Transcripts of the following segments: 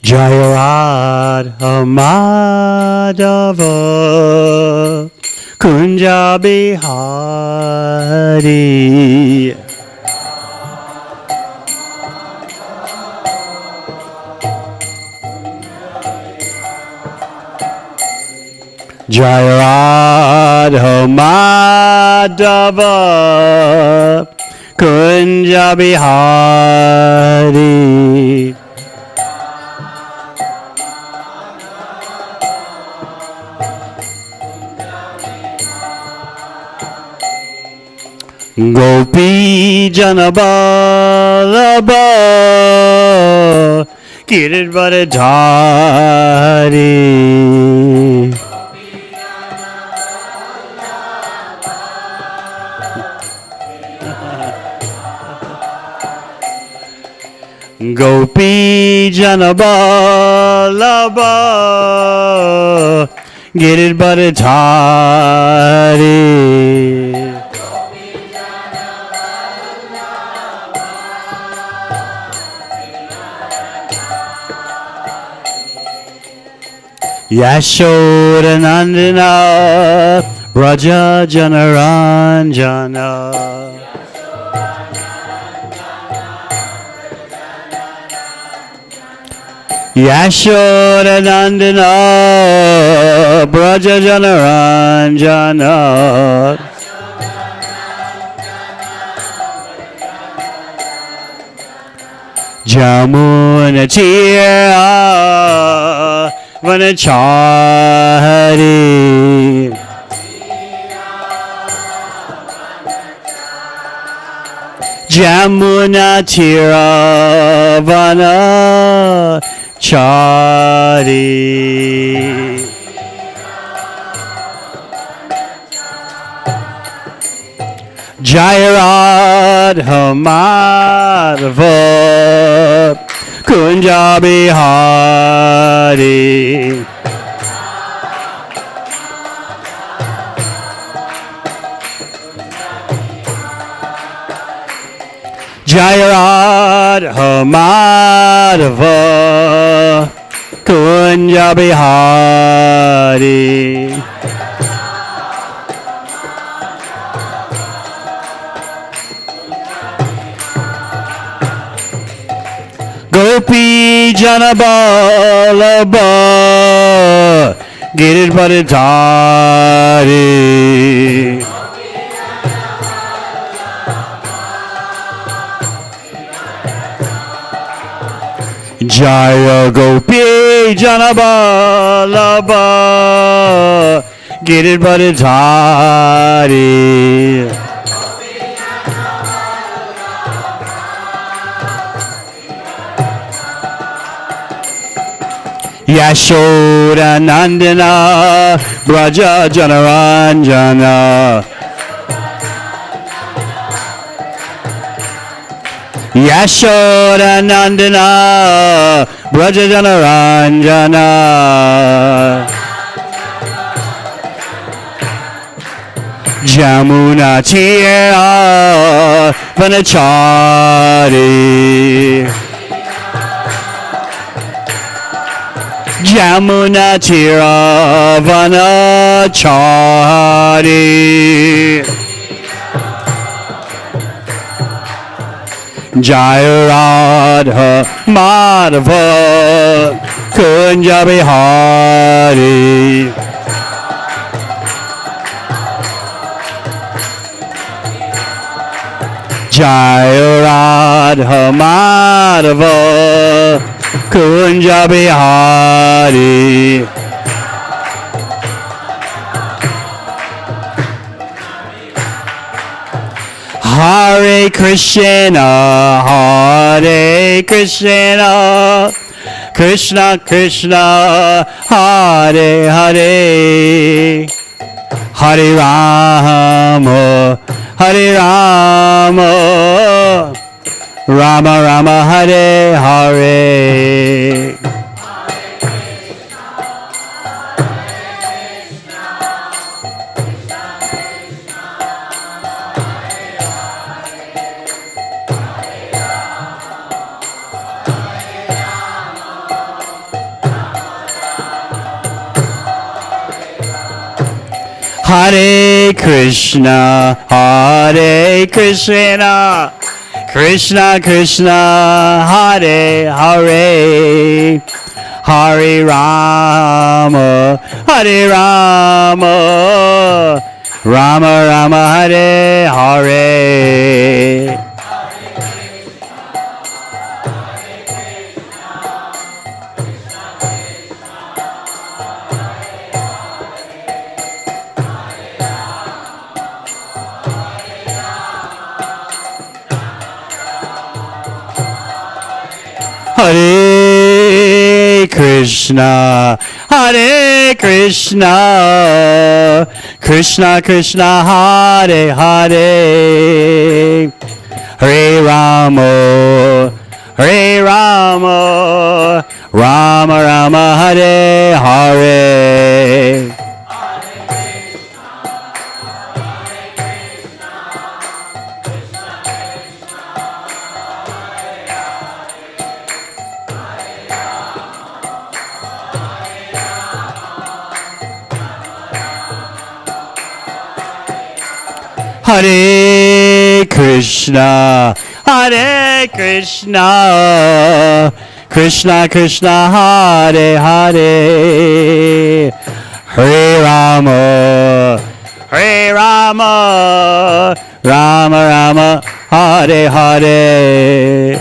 Jaya Radha Madhava Kunja Bihari. Jaya Radha Madhava Kunja Bihari. Gopi Janabalaba Giridvaradhari. Gopi Janabalaba Giridvaradhari. Yashoda Nandana Braja Janaranjana. Yashoda Nandana Braja Janaranjana. Jamuna Tira Vanachari. Jamuna Tira Vanachari. Jaya Radha Madhava Kunja Bihari. Jaya Radha Madhava Kunja Bihari. Gopi Janabalaba Giridvaradhari. Jaya Gopi Janabalaba Giridvaradhari. Yashoda Nandana Braja Janaranjana. Yashoda Nandana Braja Janaranjana. Jamuna Tira Vanachari. Jamuna Tira Vanachari. Jaya Radha Madhava Kunja Bihari. Jaya Radha Madhava Kunja Bihari. Hare Krishna, Hare Krishna, Krishna Krishna, Hare Hare, Hare Rama, Hare Rama, Rama Rama, Hare Hare. Hare Krishna, Hare Krishna, Krishna Krishna, Hare Hare, Hare Rama, Hare Rama, Rama Rama, Hare Hare. Hare Krishna, Hare Krishna, Krishna Krishna, Hare Hare, Hare Rama, Hare Rama, Rama Rama, Hare Hare. Hare Krishna, Hare Krishna, Krishna Krishna, Hare Hare, Hare Rama, Hare Rama, Rama Rama, Hare Hare.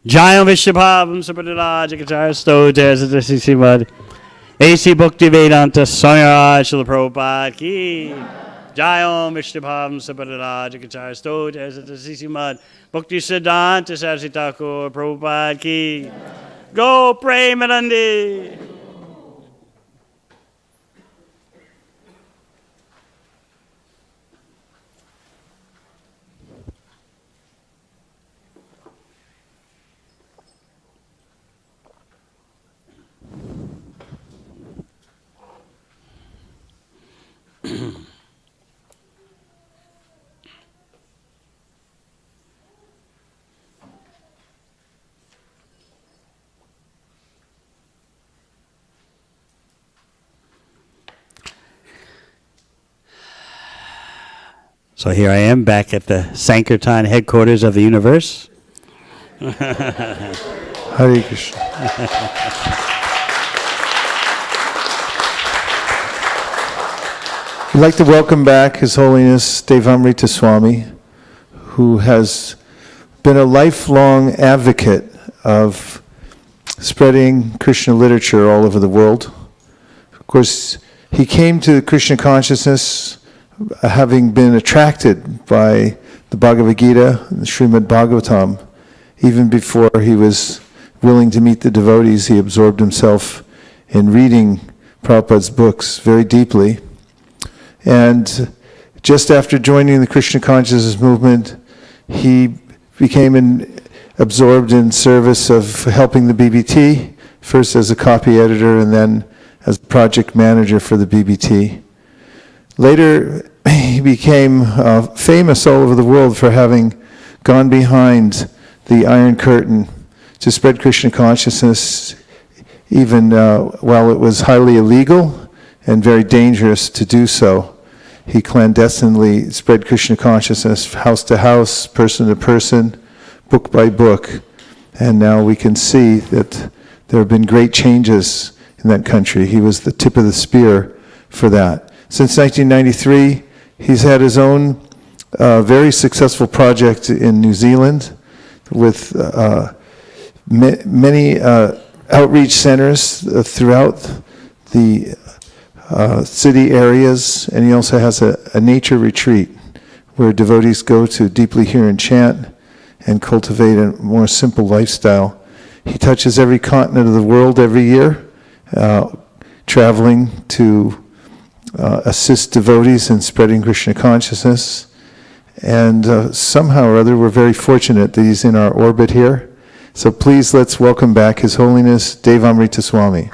Jayam Vishwabhavam Sapadilajikachar Stojas Simad A.C. Bhakti Vedanta Swami Srila Prabhupada Ki Jayam Vishwabhavam Sapadilajikachar Stojas Simad Bhakti Siddhanta Saraswati Thakur Prabhupada Ki Go Premanandi. So here I am back at the Sankirtan headquarters of the universe. Hare Krishna. I'd like to welcome back His Holiness Devamrta Swami, who has been a lifelong advocate of spreading Krishna literature all over the world. Of course, he came to Krishna consciousness having been attracted by the Bhagavad Gita, the Srimad Bhagavatam. Even before he was willing to meet the devotees, he absorbed himself in reading Prabhupada's books very deeply. And just after joining the Krishna consciousness movement, he became absorbed in service of helping the BBT, first as a copy editor and then as project manager for the BBT. Later, he became famous all over the world for having gone behind the Iron Curtain to spread Krishna consciousness, even while it was highly illegal and very dangerous to do so. He clandestinely spread Krishna consciousness house to house, person to person, book by book. And now we can see that there have been great changes in that country. He was the tip of the spear for that. Since 1993, he's had his own very successful project in New Zealand with many outreach centers throughout the city areas, and he also has a nature retreat where devotees go to deeply hear and chant and cultivate a more simple lifestyle. He touches every continent of the world every year, traveling to assist devotees in spreading Krishna consciousness. And somehow or other, we're very fortunate that he's in our orbit here, So please let's welcome back His Holiness Devamrta Swami.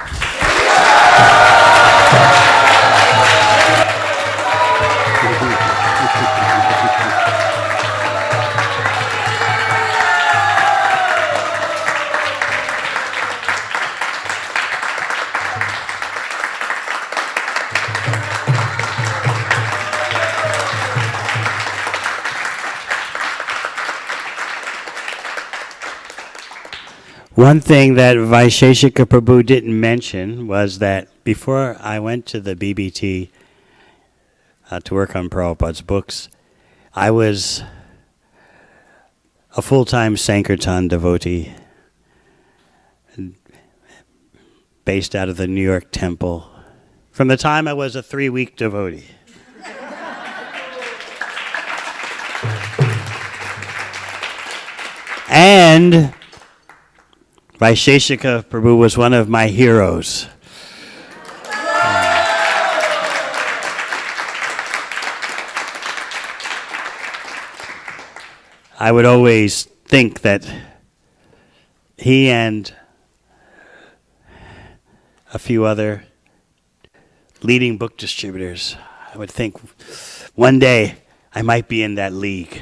One thing that Vaisheshika Prabhu didn't mention was that before I went to the BBT to work on Prabhupada's books, I was a full-time Sankirtan devotee based out of the New York Temple from the time I was a 3-week devotee. And Vaisheshika Prabhu was one of my heroes. I would always think that he and a few other leading book distributors, I would think one day I might be in that league.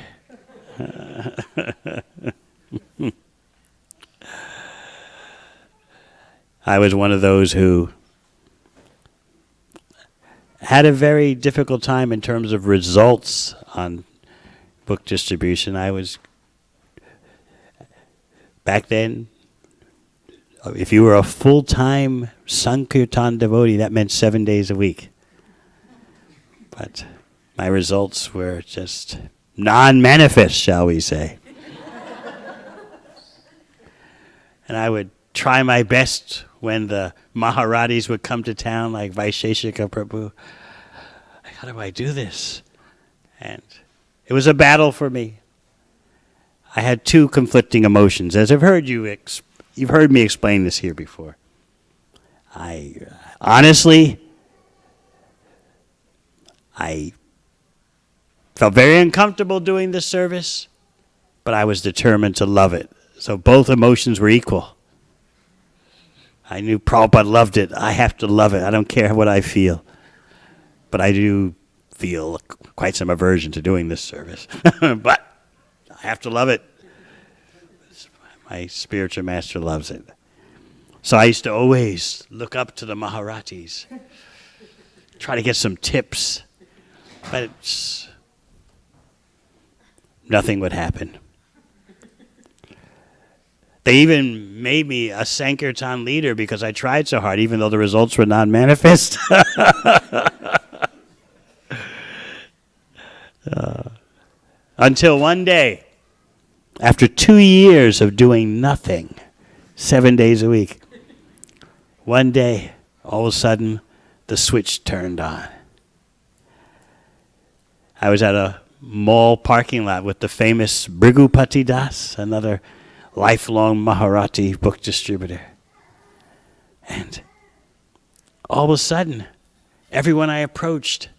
I was one of those who had a very difficult time in terms of results on book distribution. I was, back then, if you were a full-time Sankirtan devotee, that meant 7 days a week. But my results were just non-manifest, shall we say. And I would try my best when the Maharatis would come to town, like Vaisheshika Prabhu. How do I do this? And it was a battle for me. I had two conflicting emotions. As I've heard you've heard me explain this here before. Honestly, I felt very uncomfortable doing this service, but I was determined to love it. So both emotions were equal. I knew Prabhupada loved it. I have to love it. I don't care what I feel. But I do feel quite some aversion to doing this service. But I have to love it. My spiritual master loves it. So I used to always look up to the Maharatis, try to get some tips. But nothing would happen. They even made me a Sankirtan leader because I tried so hard, even though the results were non-manifest. Until one day, after 2 years of doing nothing, 7 days a week, one day, all of a sudden, the switch turned on. I was at a mall parking lot with the famous Brigupati Das, another lifelong Maharati book distributor. And all of a sudden, everyone I approached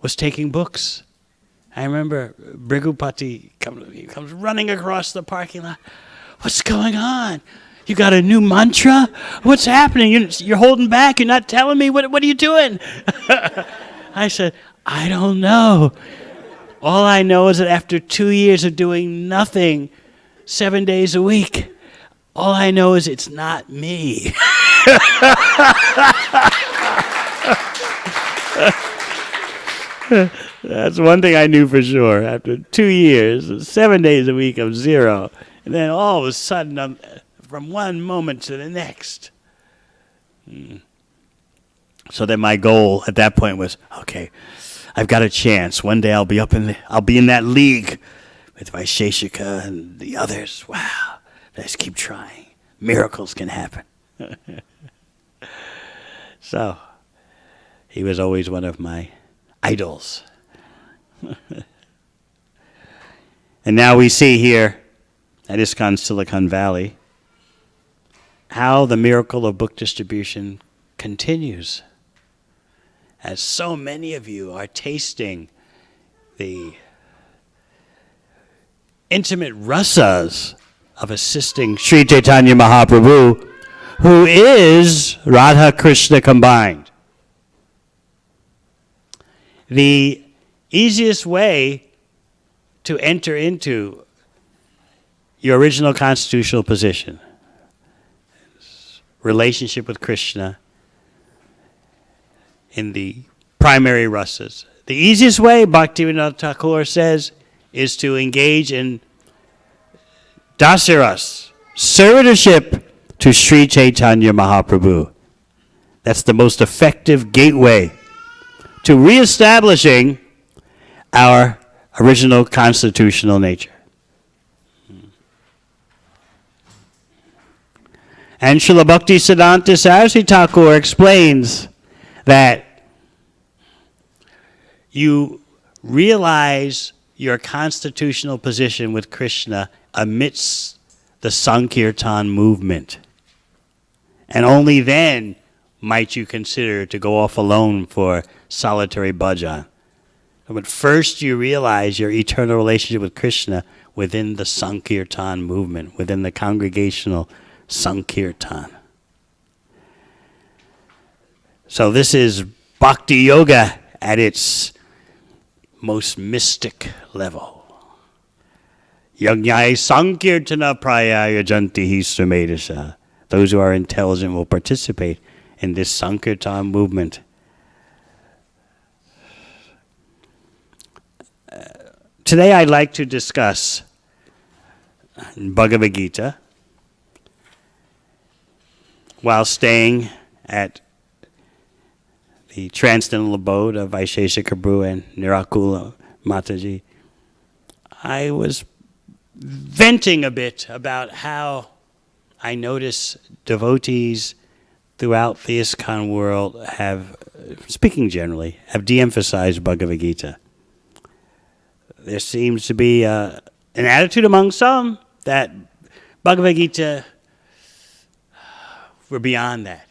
was taking books. I remember Brigupati comes running across the parking lot. What's going on? You got a new mantra? What's happening? You're holding back. You're not telling me. What are you doing? I said, I don't know. All I know is that after 2 years of doing nothing, 7 days a week, all I know is it's not me. That's one thing I knew for sure. After 2 years, 7 days a week of zero, and then all of a sudden, from one moment to the next. So then my goal at that point was, okay, I've got a chance. One day I'll be in that league with Vaisheshika and the others. Wow, let's keep trying. Miracles can happen. So he was always one of my idols. And now we see here at ISKCON Silicon Valley how the miracle of book distribution continues, as so many of you are tasting the intimate rasas of assisting Sri Chaitanya Mahaprabhu, who is Radha Krishna combined. The easiest way to enter into your original constitutional position, relationship with Krishna in the primary rasas. The easiest way, Bhaktivinoda Thakur says, is to engage in Dasiras, servitorship to Sri Chaitanya Mahaprabhu. That's the most effective gateway to reestablishing our original constitutional nature. And Srila Bhakti Siddhanta Saraswati Thakur explains that you realize your constitutional position with Krishna amidst the Sankirtan movement. And only then might you consider to go off alone for solitary bhajan. But first you realize your eternal relationship with Krishna within the Sankirtan movement, within the congregational Sankirtan. So this is Bhakti Yoga at its most mystic level. Yajnai Sankirtana Prayaya Jantihi Sumedasha. Those who are intelligent will participate in this Sankirtan movement. Today I'd like to discuss Bhagavad Gita while staying at the transcendental abode of Vaisheshika Prabhu and Nirakula Mataji. I was venting a bit about how I notice devotees throughout the ISKCON world have, speaking generally, have de-emphasized Bhagavad Gita. There seems to be an attitude among some that Bhagavad Gita, we're beyond that.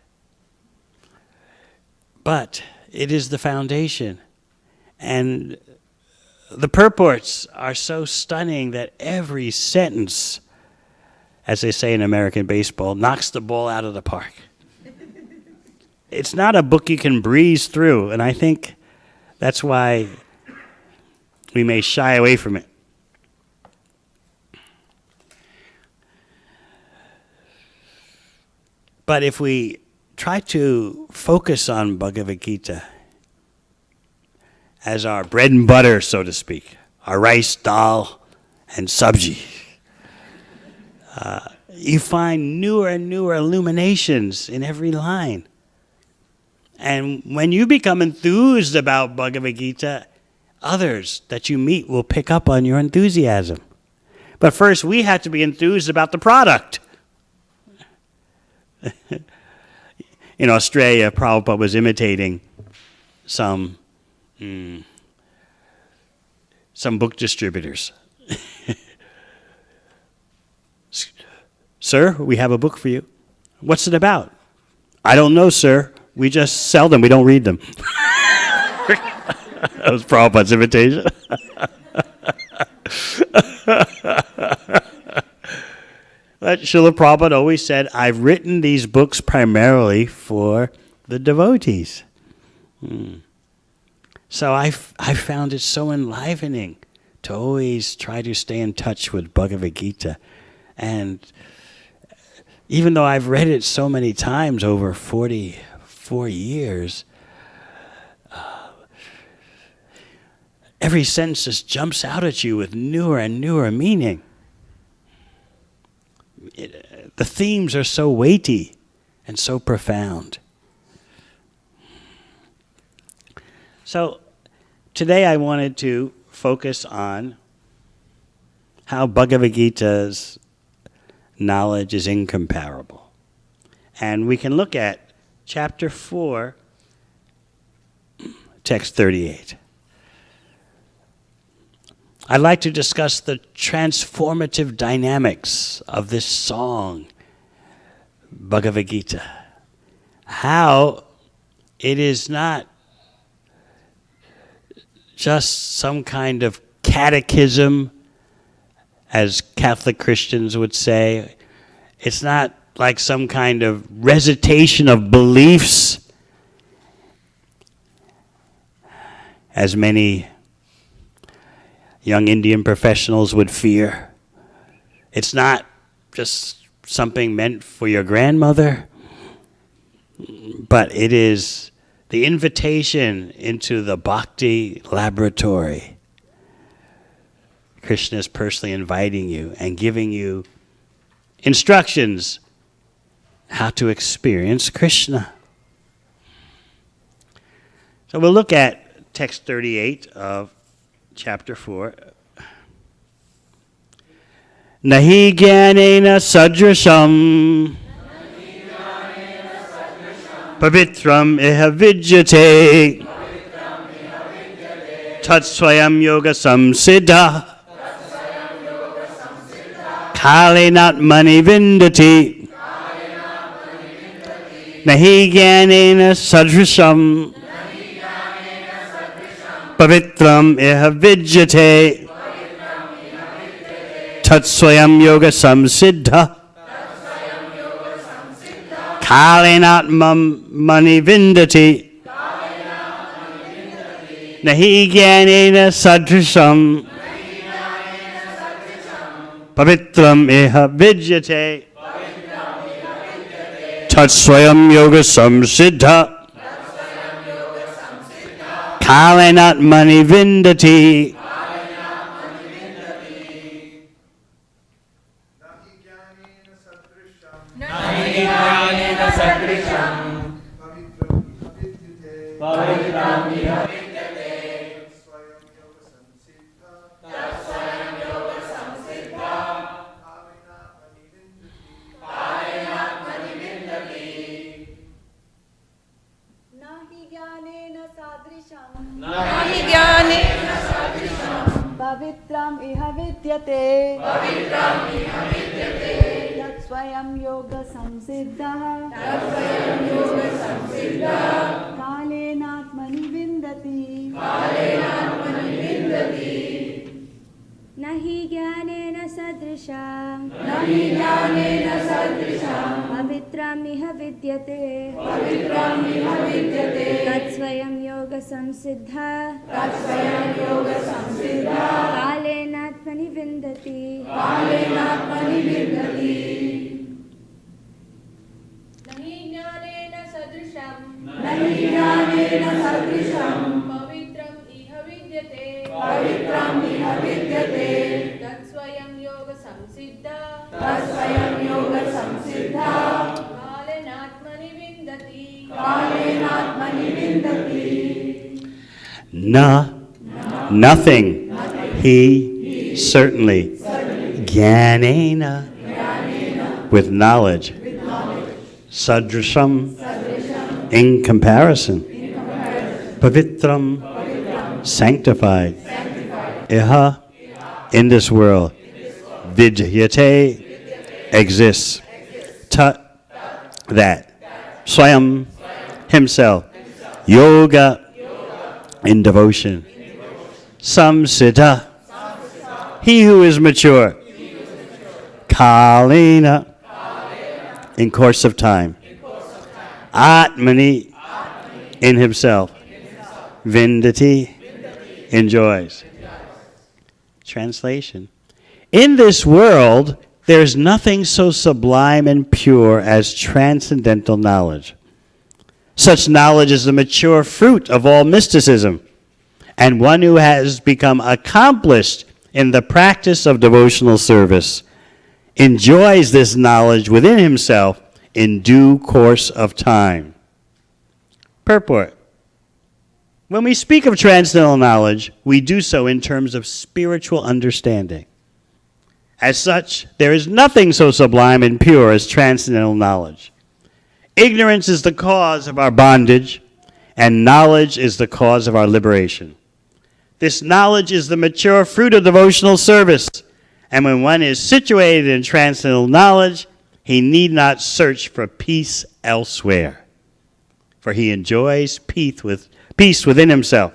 But it is the foundation. And the purports are so stunning that every sentence, as they say in American baseball, knocks the ball out of the park. It's not a book you can breeze through, and I think that's why we may shy away from it. But if we try to focus on Bhagavad Gita as our bread and butter, so to speak, our rice, dal, and sabji, you find newer and newer illuminations in every line. And when you become enthused about Bhagavad Gita, others that you meet will pick up on your enthusiasm. But first, we have to be enthused about the product. In Australia, Prabhupada was imitating some book distributors. Sir, we have a book for you. What's it about? I don't know, sir. We just sell them. We don't read them. That was Prabhupada's imitation. But Srila Prabhupada always said, I've written these books primarily for the devotees. So I found it so enlivening to always try to stay in touch with Bhagavad Gita. And even though I've read it so many times over 44 years, every sentence just jumps out at you with newer and newer meaning. The themes are so weighty and so profound. So today I wanted to focus on how Bhagavad Gita's knowledge is incomparable. And we can look at chapter 4, text 38. I'd like to discuss the transformative dynamics of this song, Bhagavad Gita. How it is not just some kind of catechism as Catholic Christians would say. It's not like some kind of recitation of beliefs, as many young Indian professionals would fear. It's not just something meant for your grandmother, but it is the invitation into the bhakti laboratory. Krishna is personally inviting you and giving you instructions how to experience Krishna. So we'll look at text 38 of chapter 4. Nahi jnanena sadrasham pavitram iha vidyate tat swayam yoga samsiddha kalenat mani vindati nahi jnanena sadrasham pavitram iha vidyate tat swayam yoga samsiddha kalenat mani vindati nahi jnanena sadrasham pavitram iha vidyate tat swayam yoga samsiddha kalenat mani vindati. Pavitram iha vidyate tat swayam yoga samsiddha kalenatmani vindati nahi jnanena sadrisham pavitram iha vidyate tat swayam yoga samsiddha kalenatmani vindati nahi jnanena sadrisham pavitram iha vidyate tat swayam yoga samsiddha kalenatmani vindati Nothing. He certainly. Jnanena. With knowledge. Sadrasham. In comparison. Pavitram. Sanctified. Iha. In this world. Vidyate. Exists. Tat. That. Swayam. Himself. Yoga. In devotion. Samsiddha. He who is mature. Kalena. In course of time. Atmani. In himself. Vindati. Enjoys. Translation. In this world, there's nothing so sublime and pure as transcendental knowledge. Such knowledge is the mature fruit of all mysticism, and one who has become accomplished in the practice of devotional service enjoys this knowledge within himself in due course of time. Purport. When we speak of transcendental knowledge, we do so in terms of spiritual understanding. As such, there is nothing so sublime and pure as transcendental knowledge. Ignorance is the cause of our bondage, and knowledge is the cause of our liberation. This knowledge is the mature fruit of devotional service, and when one is situated in transcendental knowledge, he need not search for peace elsewhere, for he enjoys peace within himself.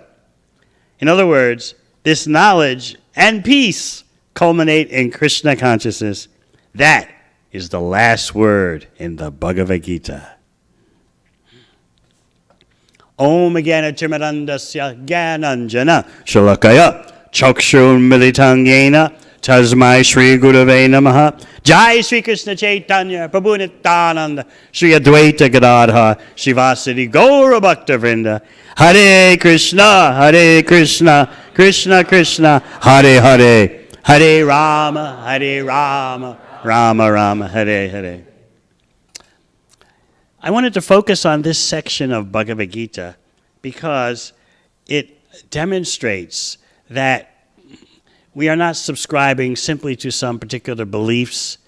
In other words, this knowledge and peace culminate in Krishna consciousness. That is the last word in the Bhagavad Gita. Om Jnana Timirandasya Jnananjana Shalakaya Chakshun Militang Yena Tasmai Shri Gurave Namaha Jai Shri Krishna Chaitanya Prabhu Nityananda Shri Advaita Gadadha Shivasati Gaura Bhakta Vrinda Hare Krishna Krishna Krishna Hare Hare Hare Rama Rama Rama Hare Hare. I wanted to focus on this section of Bhagavad Gita because it demonstrates that we are not subscribing simply to some particular beliefs,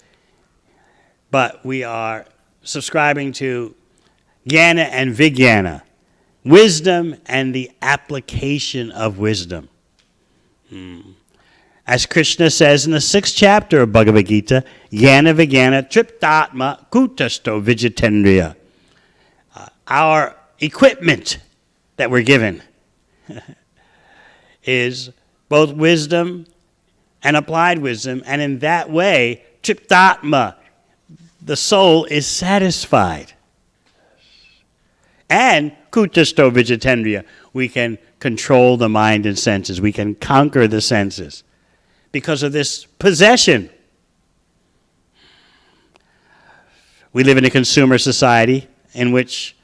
but we are subscribing to jnana and vijnana, wisdom and the application of wisdom. As Krishna says in the 6th chapter of Bhagavad Gita, jnana vijnana triptatma kutasto vijitendriya. Our equipment that we're given is both wisdom and applied wisdom, and in that way, triptatma, the soul is satisfied. And kutasto vijitendriya, we can control the mind and senses. We can conquer the senses because of this possession. We live in a consumer society in which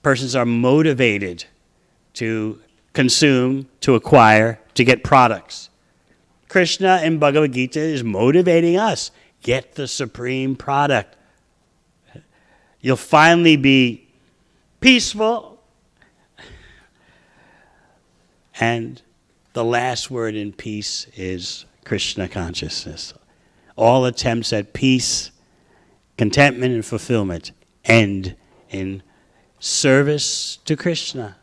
persons are motivated to consume, to acquire, to get products. Krishna in Bhagavad Gita is motivating us. Get the supreme product. You'll finally be peaceful. And the last word in peace is Krishna consciousness. All attempts at peace, contentment, and fulfillment end in service to Krishna.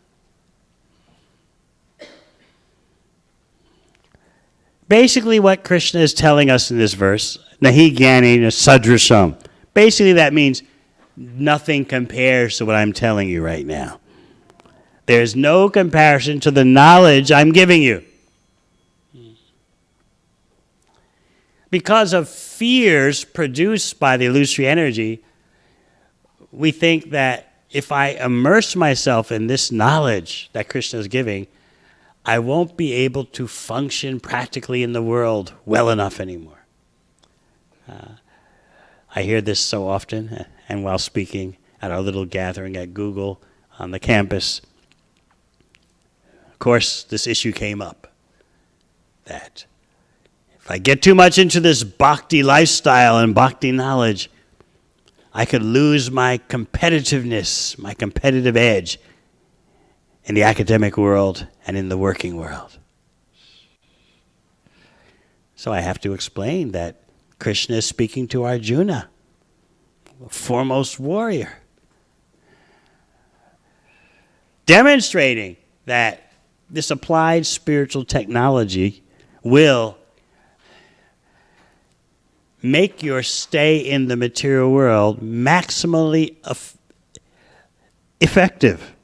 Basically, what Krishna is telling us in this verse, nahi jnanena sadrasham. Basically, that means nothing compares to what I'm telling you right now. There's no comparison to the knowledge I'm giving you. Because of fears produced by the illusory energy, we think that if I immerse myself in this knowledge that Krishna is giving, I won't be able to function practically in the world well enough anymore. I hear this so often, and while speaking at our little gathering at Google on the campus, of course, this issue came up, that if I get too much into this bhakti lifestyle and bhakti knowledge, I could lose my competitiveness, my competitive edge in the academic world and in the working world. So I have to explain that Krishna is speaking to Arjuna, a foremost warrior, demonstrating that this applied spiritual technology will make your stay in the material world maximally effective,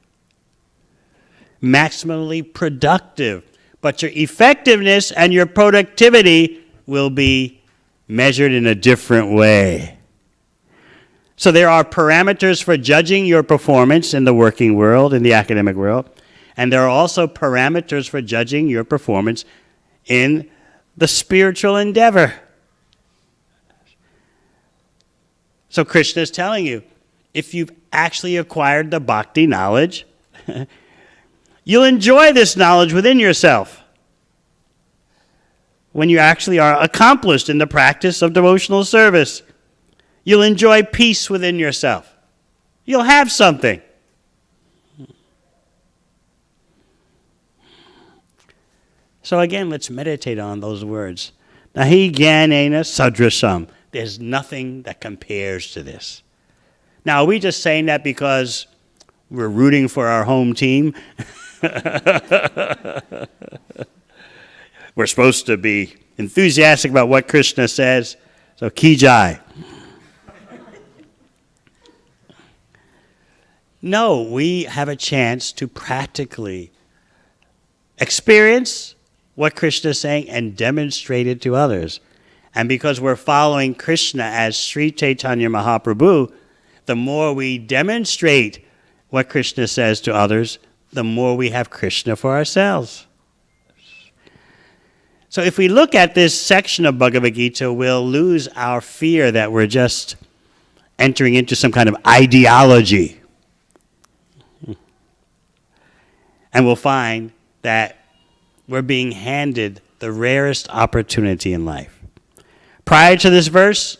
maximally productive. But your effectiveness and your productivity will be measured in a different way. So there are parameters for judging your performance in the working world, in the academic world, and there are also parameters for judging your performance in the spiritual endeavor. So Krishna is telling you, if you've actually acquired the bhakti knowledge, you'll enjoy this knowledge within yourself when you actually are accomplished in the practice of devotional service. You'll enjoy peace within yourself. You'll have something. So again, let's meditate on those words. Nahi jnanena sadrasham. There's nothing that compares to this. Now, are we just saying that because we're rooting for our home team? We're supposed to be enthusiastic about what Krishna says. So, ki jai. No, we have a chance to practically experience what Krishna is saying and demonstrate it to others. And because we're following Krishna as Sri Chaitanya Mahaprabhu, the more we demonstrate what Krishna says to others, the more we have Krishna for ourselves. So if we look at this section of Bhagavad Gita, we'll lose our fear that we're just entering into some kind of ideology. And we'll find that we're being handed the rarest opportunity in life. Prior to this verse,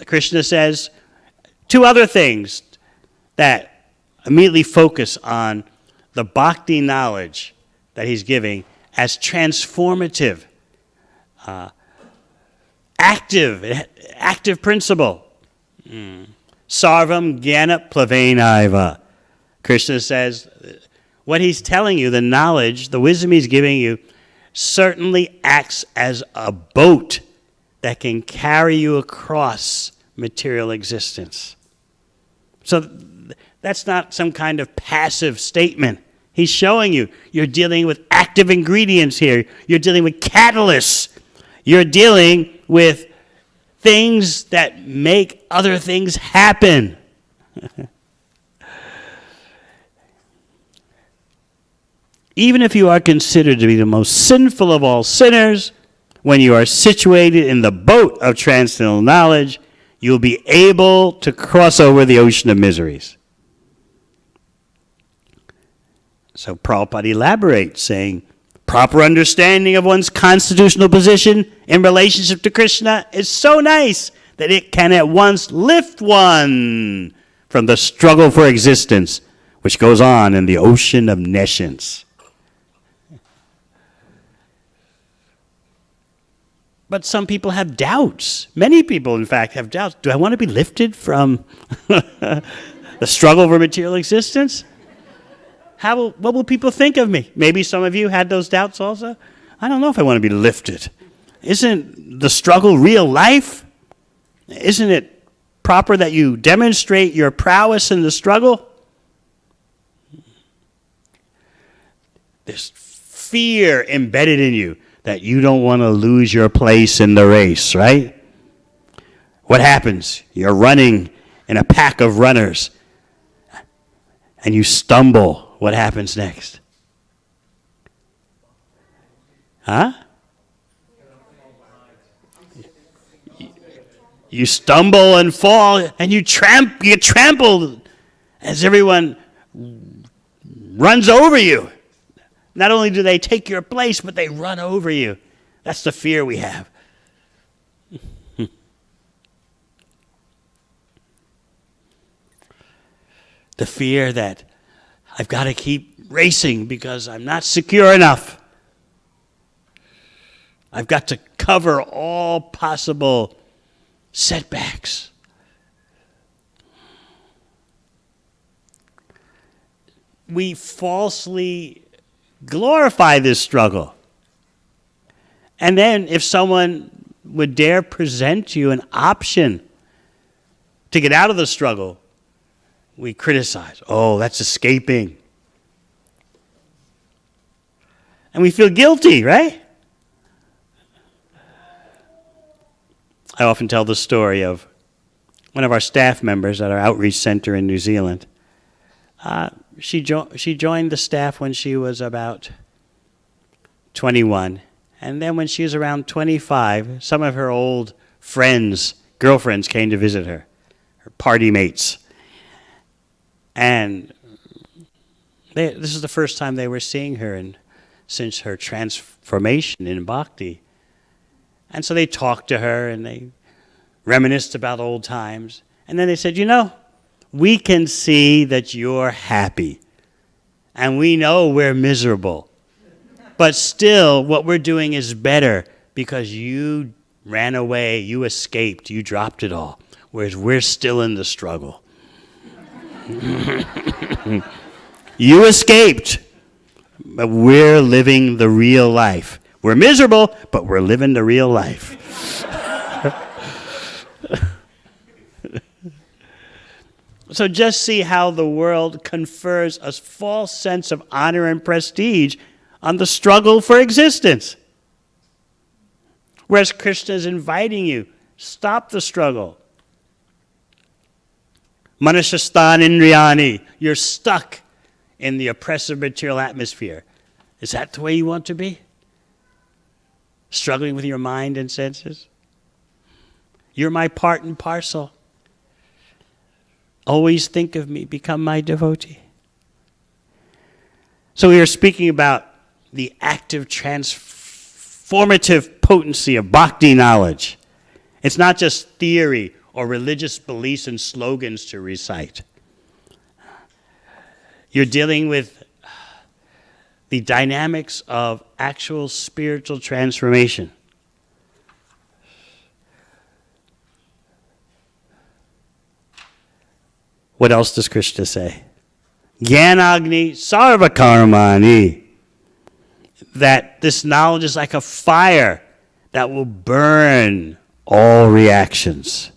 Krishna says two other things that immediately focus on the bhakti knowledge that he's giving as transformative, active principle. Sarvam jnana plavenaiva. Krishna says, what he's telling you, the knowledge, the wisdom he's giving you, certainly acts as a boat that can carry you across material existence. So that's not some kind of passive statement. He's showing you, you're dealing with active ingredients here. You're dealing with catalysts. You're dealing with things that make other things happen. Even if you are considered to be the most sinful of all sinners, when you are situated in the boat of transcendental knowledge, you'll be able to cross over the ocean of miseries. So Prabhupada elaborates, saying, proper understanding of one's constitutional position in relationship to Krishna is so nice that it can at once lift one from the struggle for existence, which goes on in the ocean of nescience. But some people have doubts. Many people, in fact, have doubts. Do I want to be lifted from the struggle for material existence? What will people think of me? Maybe some of you had those doubts also. I don't know if I want to be lifted. Isn't the struggle real life? Isn't it proper that you demonstrate your prowess in the struggle? There's fear embedded in you that you don't want to lose your place in the race, right? What happens? You're running in a pack of runners and you stumble. What happens next? Huh? You stumble and fall and you get trampled as everyone runs over you. Not only do they take your place, but they run over you. That's the fear we have. The fear that I've got to keep racing because I'm not secure enough. I've got to cover all possible setbacks. We falsely glorify this struggle. And then if someone would dare present you an option to get out of the struggle, we criticize. Oh, that's escaping. And we feel guilty, right? I often tell the story of one of our staff members at our outreach center in New Zealand. She joined the staff when she was about 21. And then when she was around 25, some of her old girlfriends came to visit her party mates. And this is the first time they were seeing her since her transformation in bhakti. And so they talked to her and they reminisced about old times. And then they said, we can see that you're happy. And we know we're miserable. But still, what we're doing is better because you ran away, you escaped, you dropped it all. Whereas we're still in the struggle. You escaped, but we're living the real life. We're miserable, but we're living the real life. So just see how the world confers a false sense of honor and prestige on the struggle for existence. Whereas Krishna is inviting you, stop the struggle. Manashastan indriyani, you're stuck in the oppressive material atmosphere. Is that the way you want to be? Struggling with your mind and senses? You're my part and parcel. Always think of me, become my devotee. So we are speaking about the active transformative potency of bhakti knowledge. It's not just theory or religious beliefs and slogans to recite. You're dealing with the dynamics of actual spiritual transformation. What else does Krishna say? Jnanagni sarvakarmani. That this knowledge is like a fire that will burn all reactions.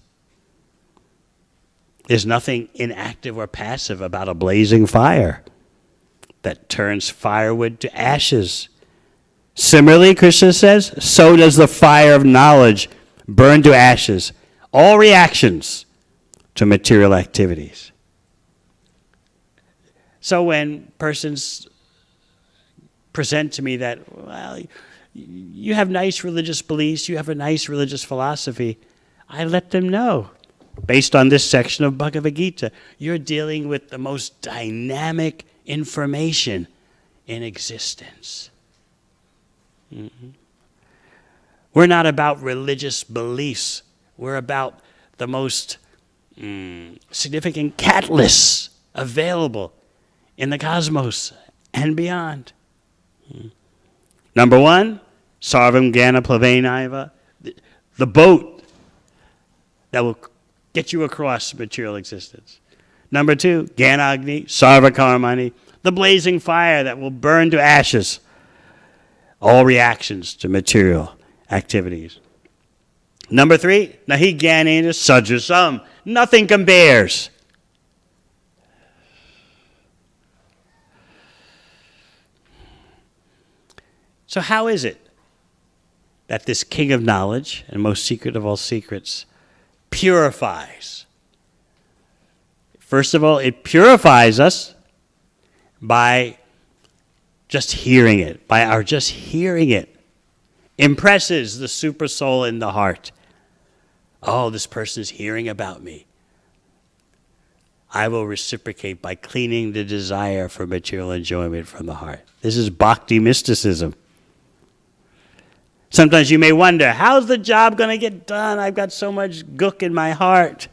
There's nothing inactive or passive about a blazing fire that turns firewood to ashes. Similarly, Krishna says, so does the fire of knowledge burn to ashes all reactions to material activities. So when persons present to me that, well, you have nice religious beliefs, you have a nice religious philosophy, I let them know, based on this section of Bhagavad Gita, you're dealing with the most dynamic information in existence. Mm-hmm. We're not about religious beliefs. We're about the most significant catalysts available in the cosmos and beyond. Number one, sarvam jnana plavenaiva, the boat that will get you across material existence. Number two, jnanagni sarvakarmani, the blazing fire that will burn to ashes all reactions to material activities. Number three, nahi jnanena sajasam, nothing compares. So how is it that this king of knowledge and most secret of all secrets purifies? First of all, it purifies us by just hearing it, by our just hearing it. Impresses the super soul in the heart. Oh, this person is hearing about me. I will reciprocate by cleaning the desire for material enjoyment from the heart. This is bhakti mysticism. Sometimes you may wonder, how's the job going to get done? I've got so much gook in my heart.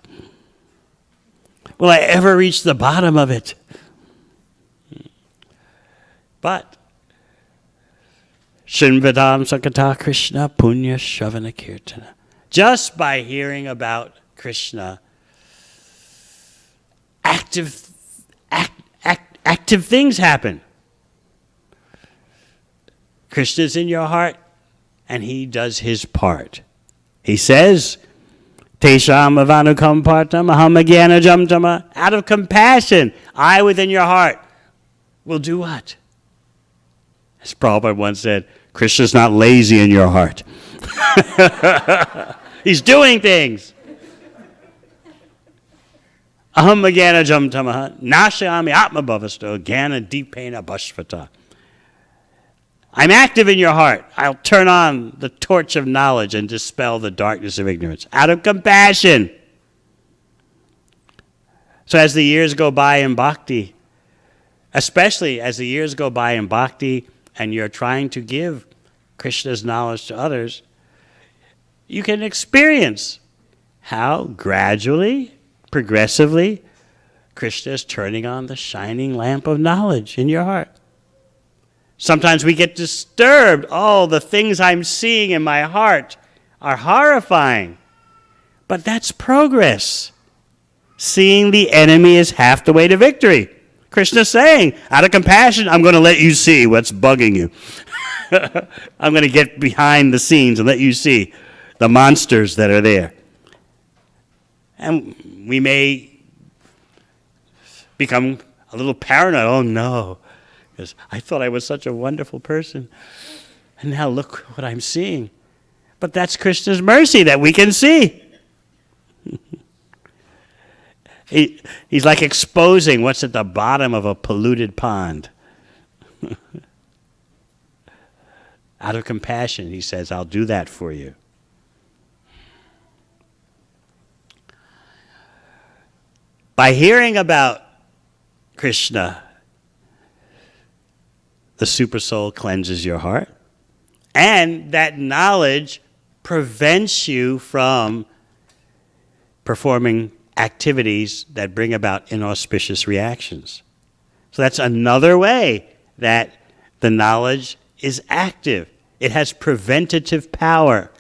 Will I ever reach the bottom of it? But Shinvadam Sakata Krishna Punya Shavana Kirtana. Just by hearing about Krishna, active things happen. Krishna's in your heart, and he does his part. He says, Tesham avanukam partam aham agyana jamtama. Out of compassion, I within your heart will do what? As Prabhupada once said, Krishna's not lazy in your heart. He's doing things. Aham agyana jamtama nashayami atma bhavasto gyana deepena bhashvata. I'm active in your heart. I'll turn on the torch of knowledge and dispel the darkness of ignorance. Out of compassion. So as the years go by in bhakti, especially as the years go by in bhakti and you're trying to give Krishna's knowledge to others, you can experience how gradually, progressively, Krishna is turning on the shining lamp of knowledge in your heart. Sometimes we get disturbed. Oh, the things I'm seeing in my heart are horrifying. But that's progress. Seeing the enemy is half the way to victory. Krishna's saying, out of compassion, I'm going to let you see what's bugging you. I'm going to get behind the scenes and let you see the monsters that are there. And we may become a little paranoid. Oh, no. Because I thought I was such a wonderful person. And now look what I'm seeing. But that's Krishna's mercy that we can see. He's like exposing what's at the bottom of a polluted pond. Out of compassion, he says, I'll do that for you. By hearing about Krishna, the Supersoul cleanses your heart, and that knowledge prevents you from performing activities that bring about inauspicious reactions. So that's another way that the knowledge is active. It has preventative power.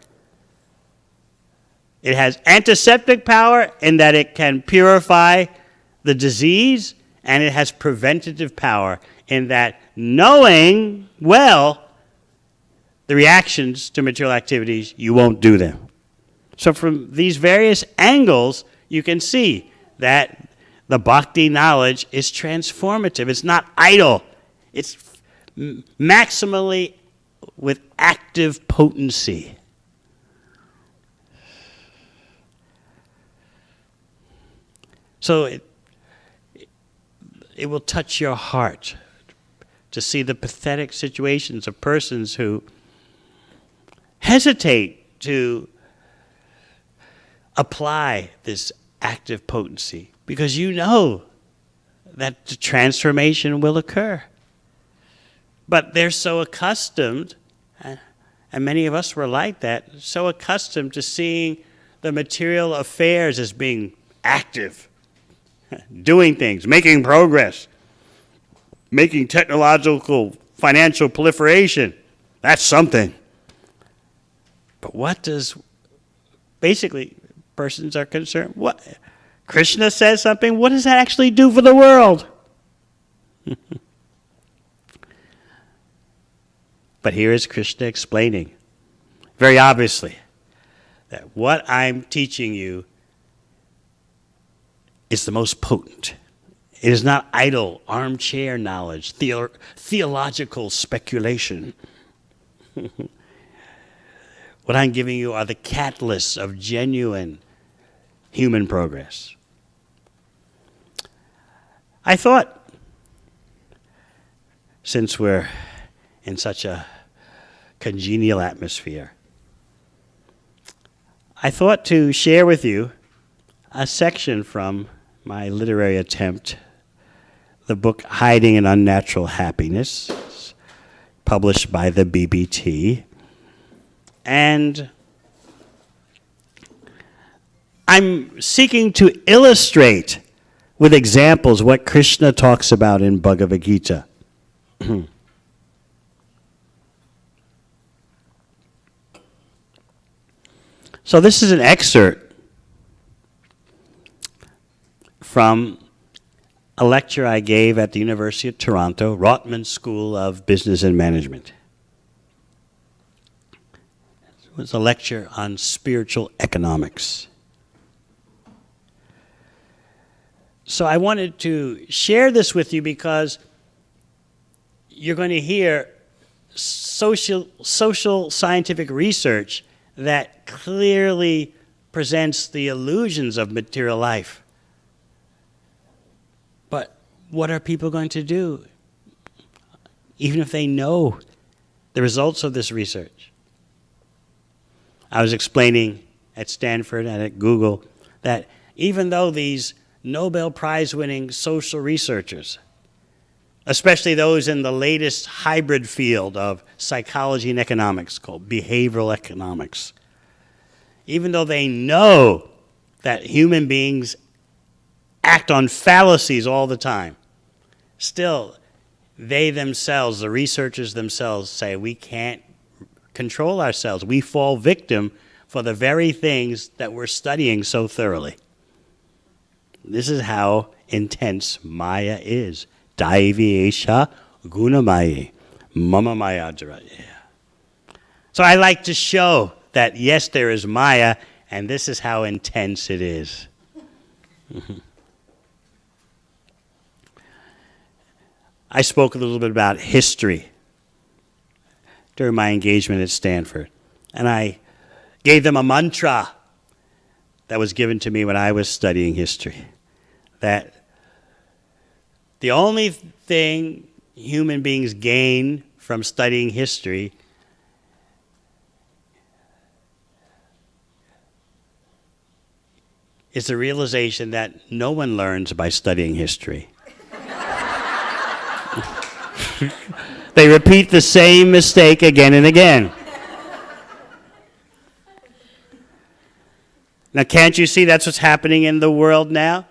It has antiseptic power in that it can purify the disease, and it has preventative power in that knowing well the reactions to material activities, you won't do them. So from these various angles, you can see that the bhakti knowledge is transformative. It's not idle. It's maximally with active potency. So it will touch your heart to see the pathetic situations of persons who hesitate to apply this active potency because you know that the transformation will occur. But they're so accustomed, and many of us were like that, so accustomed to seeing the material affairs as being active, doing things, making progress, making technological, financial proliferation. That's something. But what does, basically, persons are concerned, what? Krishna says something, what does that actually do for the world? But here is Krishna explaining, very obviously, that what I'm teaching you is the most potent. It is not idle, armchair knowledge, theological speculation. What I'm giving you are the catalysts of genuine human progress. I thought, since we're in such a congenial atmosphere, I thought to share with you a section from my literary attempt, the book Hiding an Unnatural Happiness, published by the BBT. And I'm seeking to illustrate with examples what Krishna talks about in Bhagavad Gita. So this is an excerpt from a lecture I gave at the University of Toronto, Rotman School of Business and Management. It was a lecture on spiritual economics. So I wanted to share this with you because you're going to hear social scientific research that clearly presents the illusions of material life. But what are people going to do, even if they know the results of this research? I was explaining at Stanford and at Google that even though these Nobel Prize-winning social researchers, especially those in the latest hybrid field of psychology and economics called behavioral economics, even though they know that human beings act on fallacies all the time, still they themselves, the researchers themselves, say we can't control ourselves. We fall victim for the very things that we're studying so thoroughly. This is how intense Maya is. Daivi esha gunamayi mama maya jaraya. So I like to show that yes, there is Maya, and this is how intense it is. I spoke a little bit about history during my engagement at Stanford. And I gave them a mantra that was given to me when I was studying history. That the only thing human beings gain from studying history is the realization that no one learns by studying history. They repeat the same mistake again and again. Now, can't you see that's what's happening in the world now?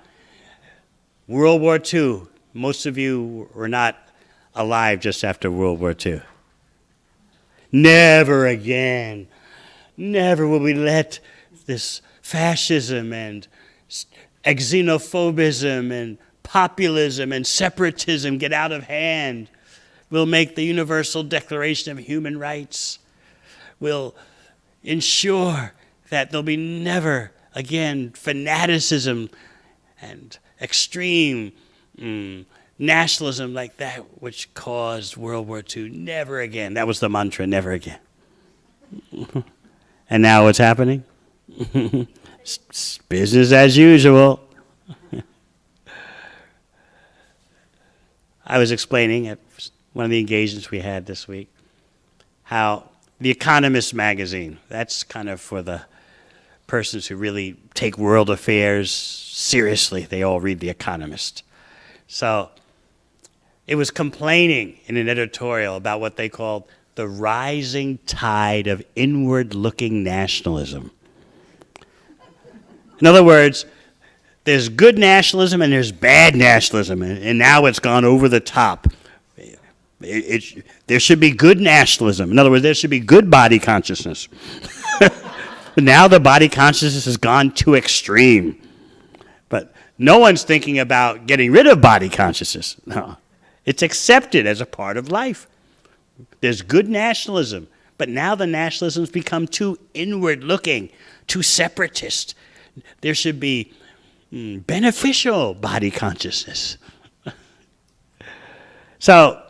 World War II. Most of you were not alive just after World War II. Never again. Never will we let this fascism and xenophobism and populism and separatism get out of hand. We'll make the Universal Declaration of Human Rights. We'll ensure that there'll be never again fanaticism and extreme nationalism like that which caused World War II. Never again. That was the mantra, never again. And now what's happening? Business as usual. I was explaining at one of the engagements we had this week how The Economist magazine, that's kind of for the persons who really take world affairs seriously. They all read The Economist. So it was complaining in an editorial about what they called the rising tide of inward-looking nationalism. In other words, there's good nationalism and there's bad nationalism, and now it's gone over the top. There should be good nationalism. In other words, there should be good body consciousness. But now the body consciousness has gone too extreme. But no one's thinking about getting rid of body consciousness. No. It's accepted as a part of life. There's good nationalism, but now the nationalism's become too inward-looking, too separatist. There should be beneficial body consciousness. So,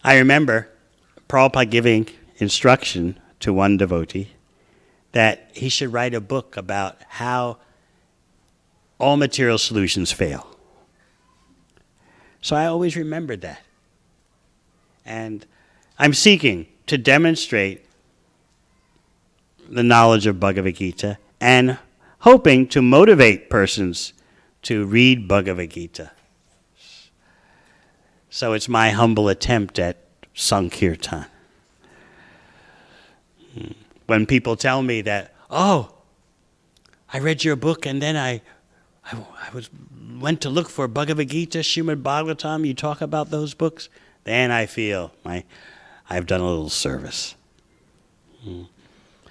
I remember Prabhupada giving instruction to one devotee that he should write a book about how all material solutions fail. So I always remembered that. And I'm seeking to demonstrate the knowledge of Bhagavad Gita and hoping to motivate persons to read Bhagavad Gita. So it's my humble attempt at Sankirtan. When people tell me that, oh, I read your book and then I went to look for Bhagavad Gita, Srimad Bhagavatam, you talk about those books, then I feel I've done a little service.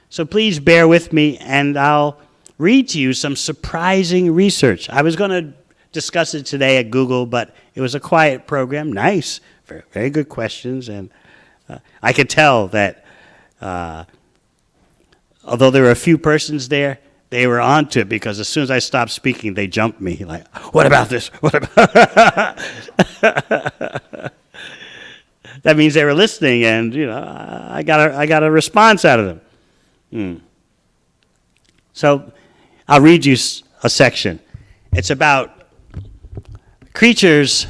So please bear with me and I'll read to you some surprising research. I was going to discuss it today at Google, but it was a quiet program. Nice, very, very good questions, and I could tell that although there were a few persons there, they were onto it because as soon as I stopped speaking, they jumped me like, "What about this? What about?" That means they were listening, and I got a response out of them. So I'll read you a section. It's about creatures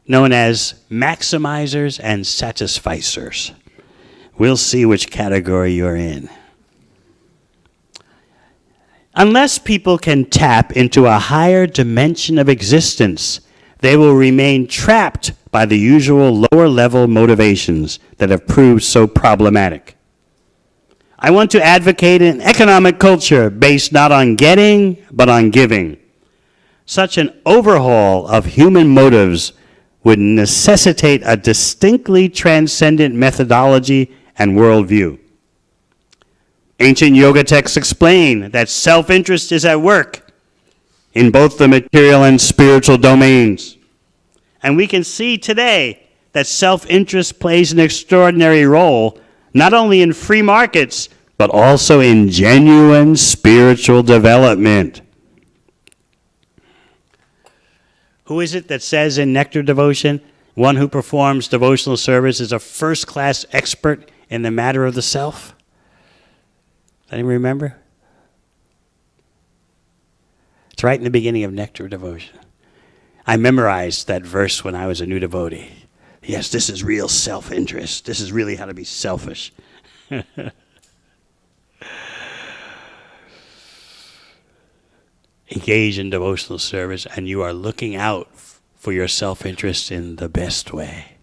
known as maximizers and satisficers. We'll see which category you're in. Unless people can tap into a higher dimension of existence, they will remain trapped by the usual lower-level motivations that have proved so problematic. I want to advocate an economic culture based not on getting, but on giving. Such an overhaul of human motives would necessitate a distinctly transcendent methodology and worldview. Ancient yoga texts explain that self-interest is at work in both the material and spiritual domains. And we can see today that self-interest plays an extraordinary role, not only in free markets, but also in genuine spiritual development. Who is it that says in Nectar Devotion, one who performs devotional service is a first-class expert in the matter of the self? Does anyone remember? It's right in the beginning of Nectar Devotion. I memorized that verse when I was a new devotee. Yes, this is real self-interest. This is really how to be selfish. Engage in devotional service, and you are looking out for your self-interest in the best way.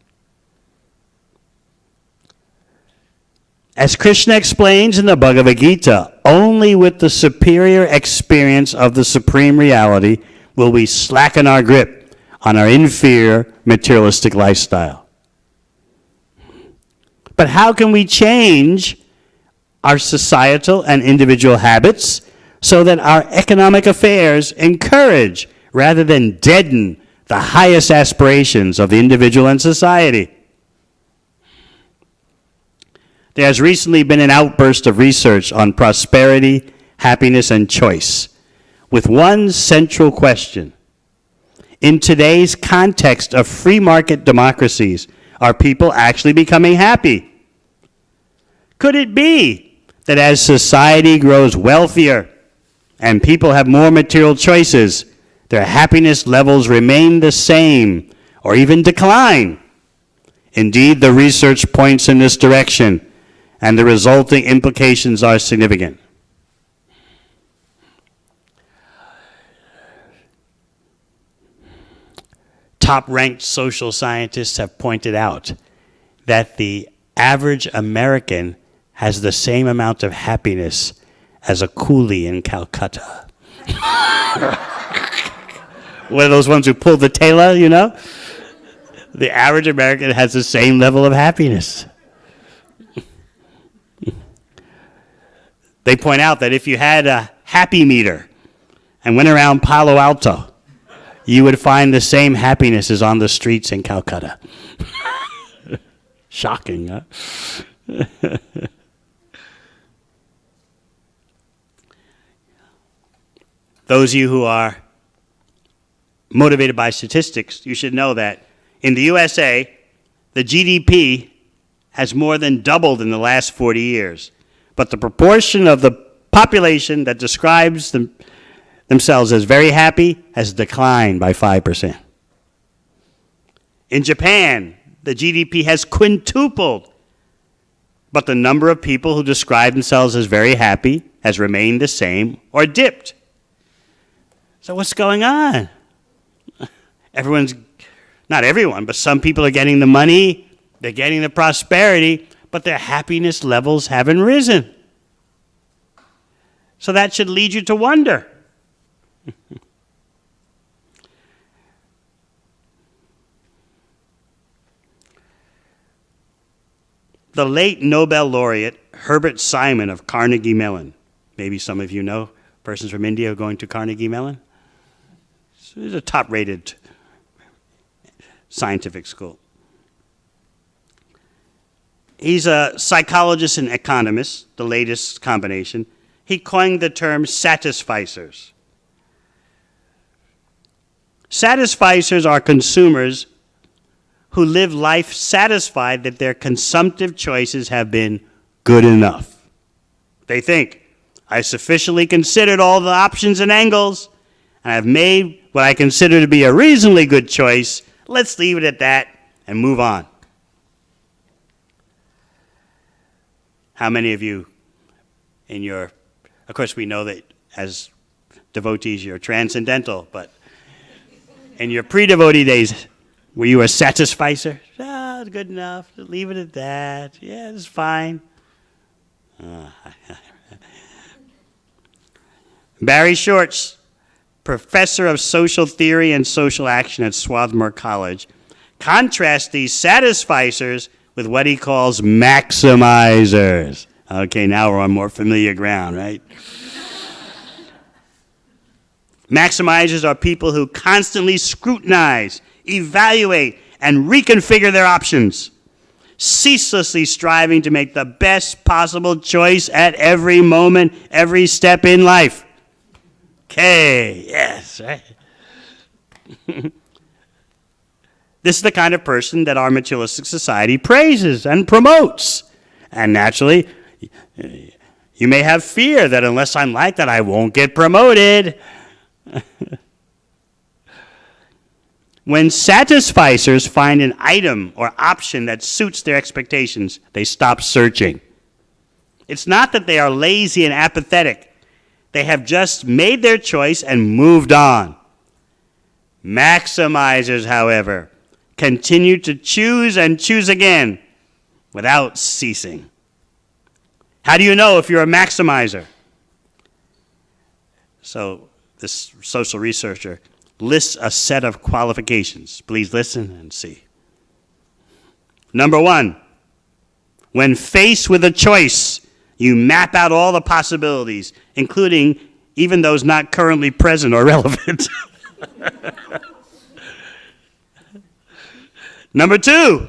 As Krishna explains in the Bhagavad Gita, only with the superior experience of the Supreme Reality will we slacken our grip on our inferior materialistic lifestyle. But how can we change our societal and individual habits so that our economic affairs encourage rather than deaden the highest aspirations of the individual and society? There has recently been an outburst of research on prosperity, happiness, and choice, with one central question. In today's context of free market democracies, are people actually becoming happy? Could it be that as society grows wealthier and people have more material choices, their happiness levels remain the same or even decline? Indeed, the research points in this direction, and the resulting implications are significant. Top-ranked social scientists have pointed out that the average American has the same amount of happiness as a coolie in Calcutta. One of those ones who pull the tailor, you know? The average American has the same level of happiness. They point out that if you had a happy meter and went around Palo Alto, you would find the same happiness as on the streets in Calcutta. Shocking, huh? Those of you who are motivated by statistics, you should know that in the USA, the GDP has more than doubled in the last 40 years. But the proportion of the population that describes themselves as very happy has declined by 5%. In Japan, the GDP has quintupled, but the number of people who describe themselves as very happy has remained the same or dipped. So what's going on? Not everyone, but some people are getting the money, they're getting the prosperity, but their happiness levels haven't risen. So that should lead you to wonder. The late Nobel laureate Herbert Simon of Carnegie Mellon, maybe some of you know, persons from India going to Carnegie Mellon. It's a top-rated scientific school. He's a psychologist and economist, the latest combination. He coined the term satisficers. Satisficers are consumers who live life satisfied that their consumptive choices have been good enough. They think, I sufficiently considered all the options and angles, and I've made what I consider to be a reasonably good choice. Let's leave it at that and move on. How many of you of course we know that as devotees you're transcendental, but in your pre-devotee days, were you a satisficer? Ah, it's good enough. Leave it at that. Yeah, it's fine. Barry Shorts, professor of social theory and social action at Swarthmore College, contrasts these satisficers with what he calls maximizers. Okay, now we're on more familiar ground, right? Maximizers are people who constantly scrutinize, evaluate, and reconfigure their options, ceaselessly striving to make the best possible choice at every moment, every step in life. Okay, yes, right? This is the kind of person that our materialistic society praises and promotes. And naturally, you may have fear that unless I'm like that, I won't get promoted. When satisficers find an item or option that suits their expectations, they stop searching. It's not that they are lazy and apathetic. They have just made their choice and moved on. Maximizers, however, continue to choose and choose again without ceasing. How do you know if you're a maximizer? So this social researcher lists a set of qualifications. Please listen and see. Number 1, when faced with a choice, you map out all the possibilities, including even those not currently present or relevant. Number 2,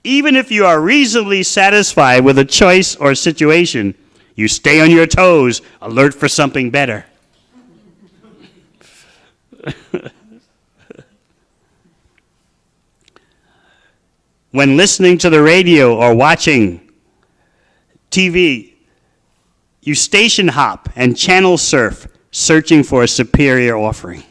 even if you are reasonably satisfied with a choice or situation, you stay on your toes, alert for something better. When listening to the radio or watching TV, you station hop and channel surf, searching for a superior offering.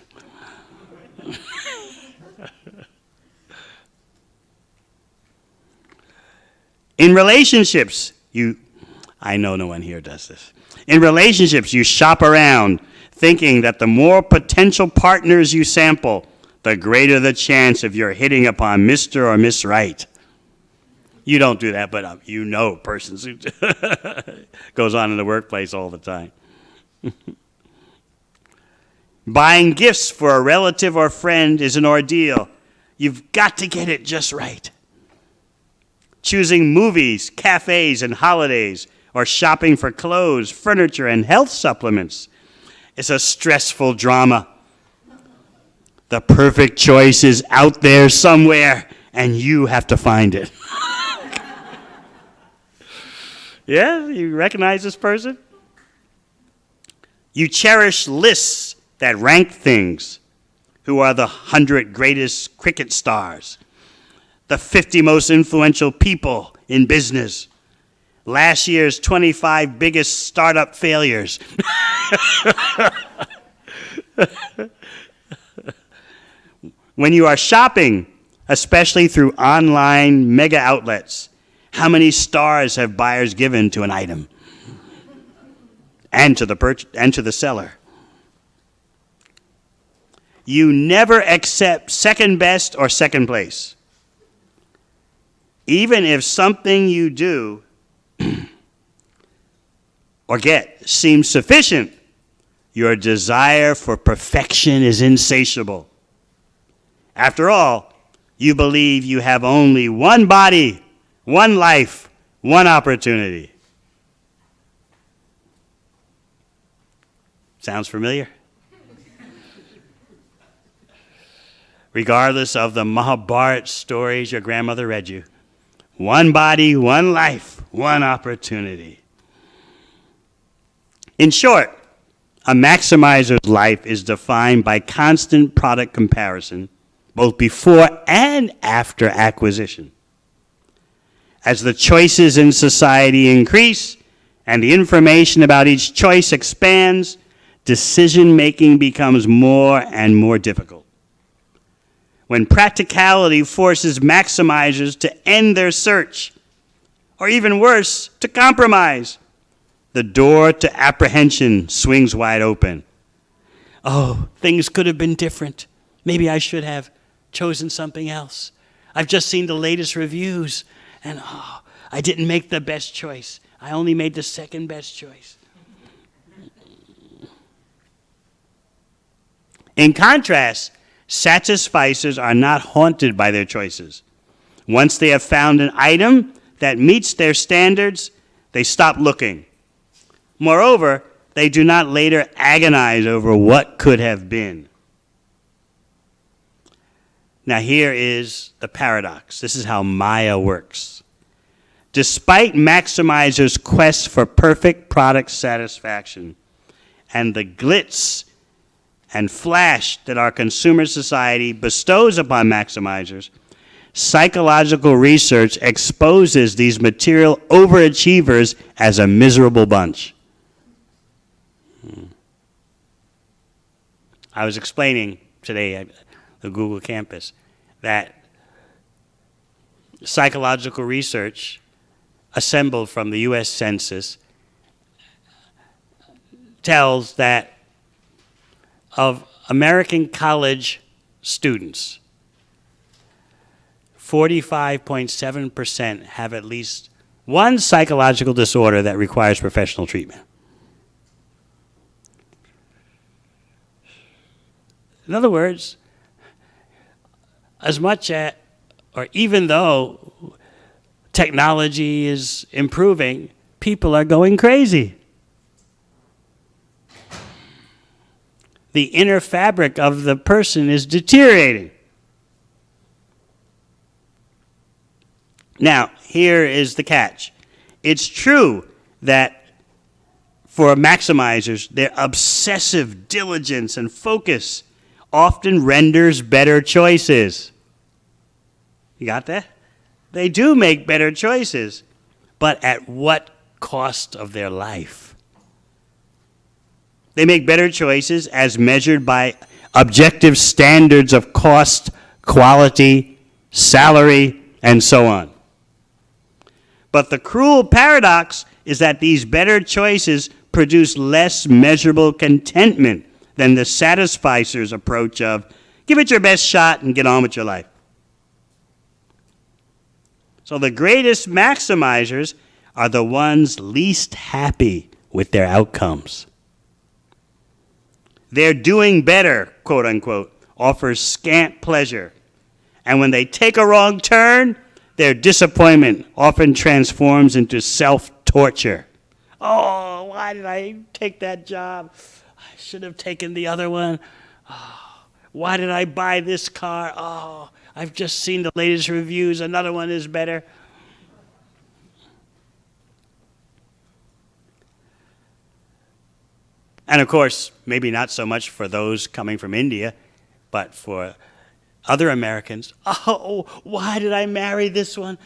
In relationships, I know no one here does this. In relationships, you shop around, thinking that the more potential partners you sample, the greater the chance of you're hitting upon Mr. or Miss Right. You don't do that, but you know persons who goes on in the workplace all the time. Buying gifts for a relative or friend is an ordeal. You've got to get it just right. Choosing movies, cafes, and holidays, or shopping for clothes, furniture, and health supplements is a stressful drama. The perfect choice is out there somewhere, and you have to find it. Yeah, you recognize this person? You cherish lists that rank things. Who are the 100 greatest cricket stars? The 50 most influential people in business? Last year's 25 biggest startup failures. When you are shopping, especially through online mega outlets, how many stars have buyers given to an item? And to the seller? You never accept second best or second place. Even if something you do or get seems sufficient, your desire for perfection is insatiable. After all, you believe you have only one body, one life, one opportunity. Sounds familiar? Regardless of the Mahabharata stories your grandmother read you, one body, one life, one opportunity. In short, a maximizer's life is defined by constant product comparison, both before and after acquisition. As the choices in society increase and the information about each choice expands, decision-making becomes more and more difficult. When practicality forces maximizers to end their search, or even worse, to compromise, the door to apprehension swings wide open. Oh, things could have been different. Maybe I should have chosen something else. I've just seen the latest reviews, and I didn't make the best choice. I only made the second best choice. In contrast, satisficers are not haunted by their choices. Once they have found an item that meets their standards, they stop looking. Moreover, they do not later agonize over what could have been. Now here is the paradox. This is how Maya works. Despite maximizers' quest for perfect product satisfaction and the glitz and flash that our consumer society bestows upon maximizers, psychological research exposes these material overachievers as a miserable bunch. I was explaining today at the Google campus that psychological research assembled from the U.S. Census tells that of American college students, 45.7% have at least one psychological disorder that requires professional treatment. In other words, as much as, or even though technology is improving, people are going crazy. The inner fabric of the person is deteriorating. Now, here is the catch. It's true that for maximizers, their obsessive diligence and focus often renders better choices. You got that? They do make better choices, but at what cost of their life? They make better choices as measured by objective standards of cost, quality, salary, and so on. But the cruel paradox is that these better choices produce less measurable contentment than the satisficer's approach of give it your best shot and get on with your life. So the greatest maximizers are the ones least happy with their outcomes. Their doing better, quote unquote, offers scant pleasure. And when they take a wrong turn, their disappointment often transforms into self-torture. Oh, why did I take that job? I should have taken the other one. Oh, why did I buy this car? Oh, I've just seen the latest reviews. Another one is better. And of course, maybe not so much for those coming from India, but for other Americans. Oh, why did I marry this one?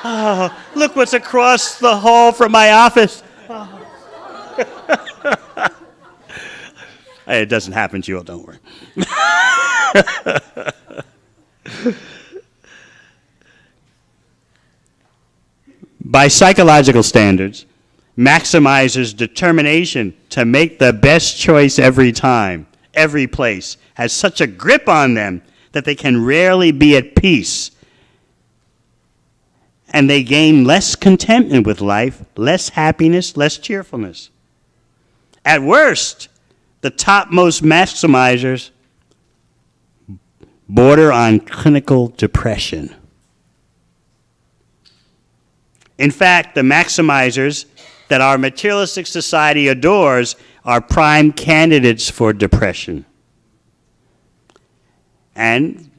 Oh, look what's across the hall from my office. Oh. It doesn't happen to you all, don't worry. By psychological standards, maximizers' determination to make the best choice every time, every place, has such a grip on them that they can rarely be at peace. And they gain less contentment with life, less happiness, less cheerfulness. At worst, the topmost maximizers border on clinical depression. In fact, the maximizers that our materialistic society adores are prime candidates for depression. And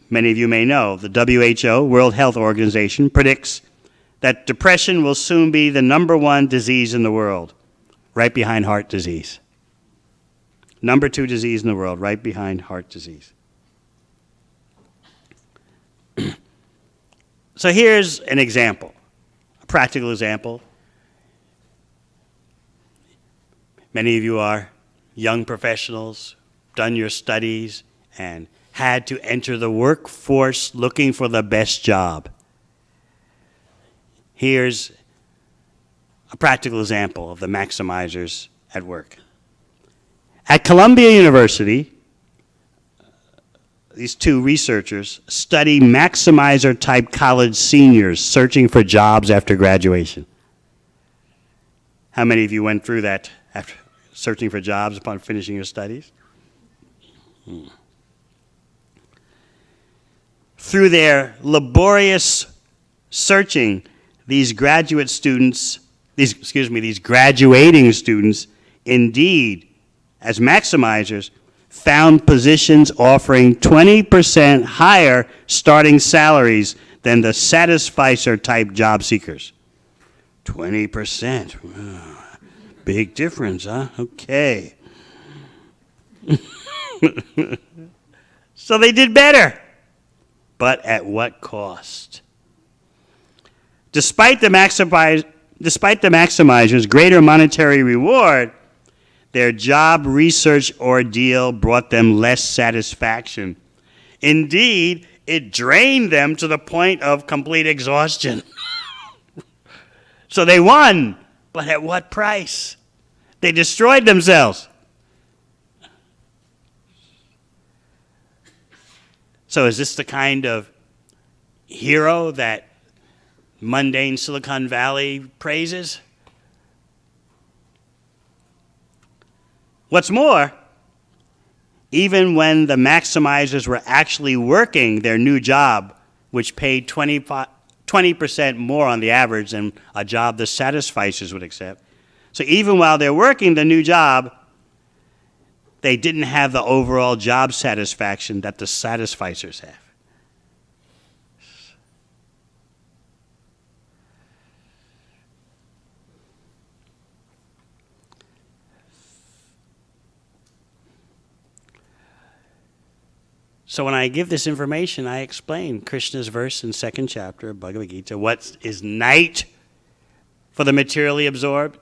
many of you may know, the WHO, World Health Organization, predicts that depression will soon be the #1 disease in the world, right behind heart disease. #2 disease in the world, right behind heart disease. So here's an example, a practical example. Many of you are young professionals, done your studies, and had to enter the workforce looking for the best job. Here's a practical example of the maximizers at work. At Columbia University, these two researchers study maximizer-type college seniors searching for jobs after graduation. How many of you went through that after searching for jobs upon finishing your studies? Through their laborious searching, these graduating students, indeed, as maximizers, found positions offering 20% higher starting salaries than the satisficer-type job seekers. 20%. Big difference, huh? Okay. So they did better. but at what cost? Despite the maximizer's greater monetary reward, their job research ordeal brought them less satisfaction. Indeed, it drained them to the point of complete exhaustion. So they won, but at what price? They destroyed themselves. So is this the kind of hero that mundane Silicon Valley praises? What's more, even when the maximizers were actually working their new job, which paid 20% more on the average than a job the satisficers would accept. So even while they're working the new job, they didn't have the overall job satisfaction that the satisficers have. So when I give this information, I explain Krishna's verse in 2nd chapter of Bhagavad Gita. What is night for the materially absorbed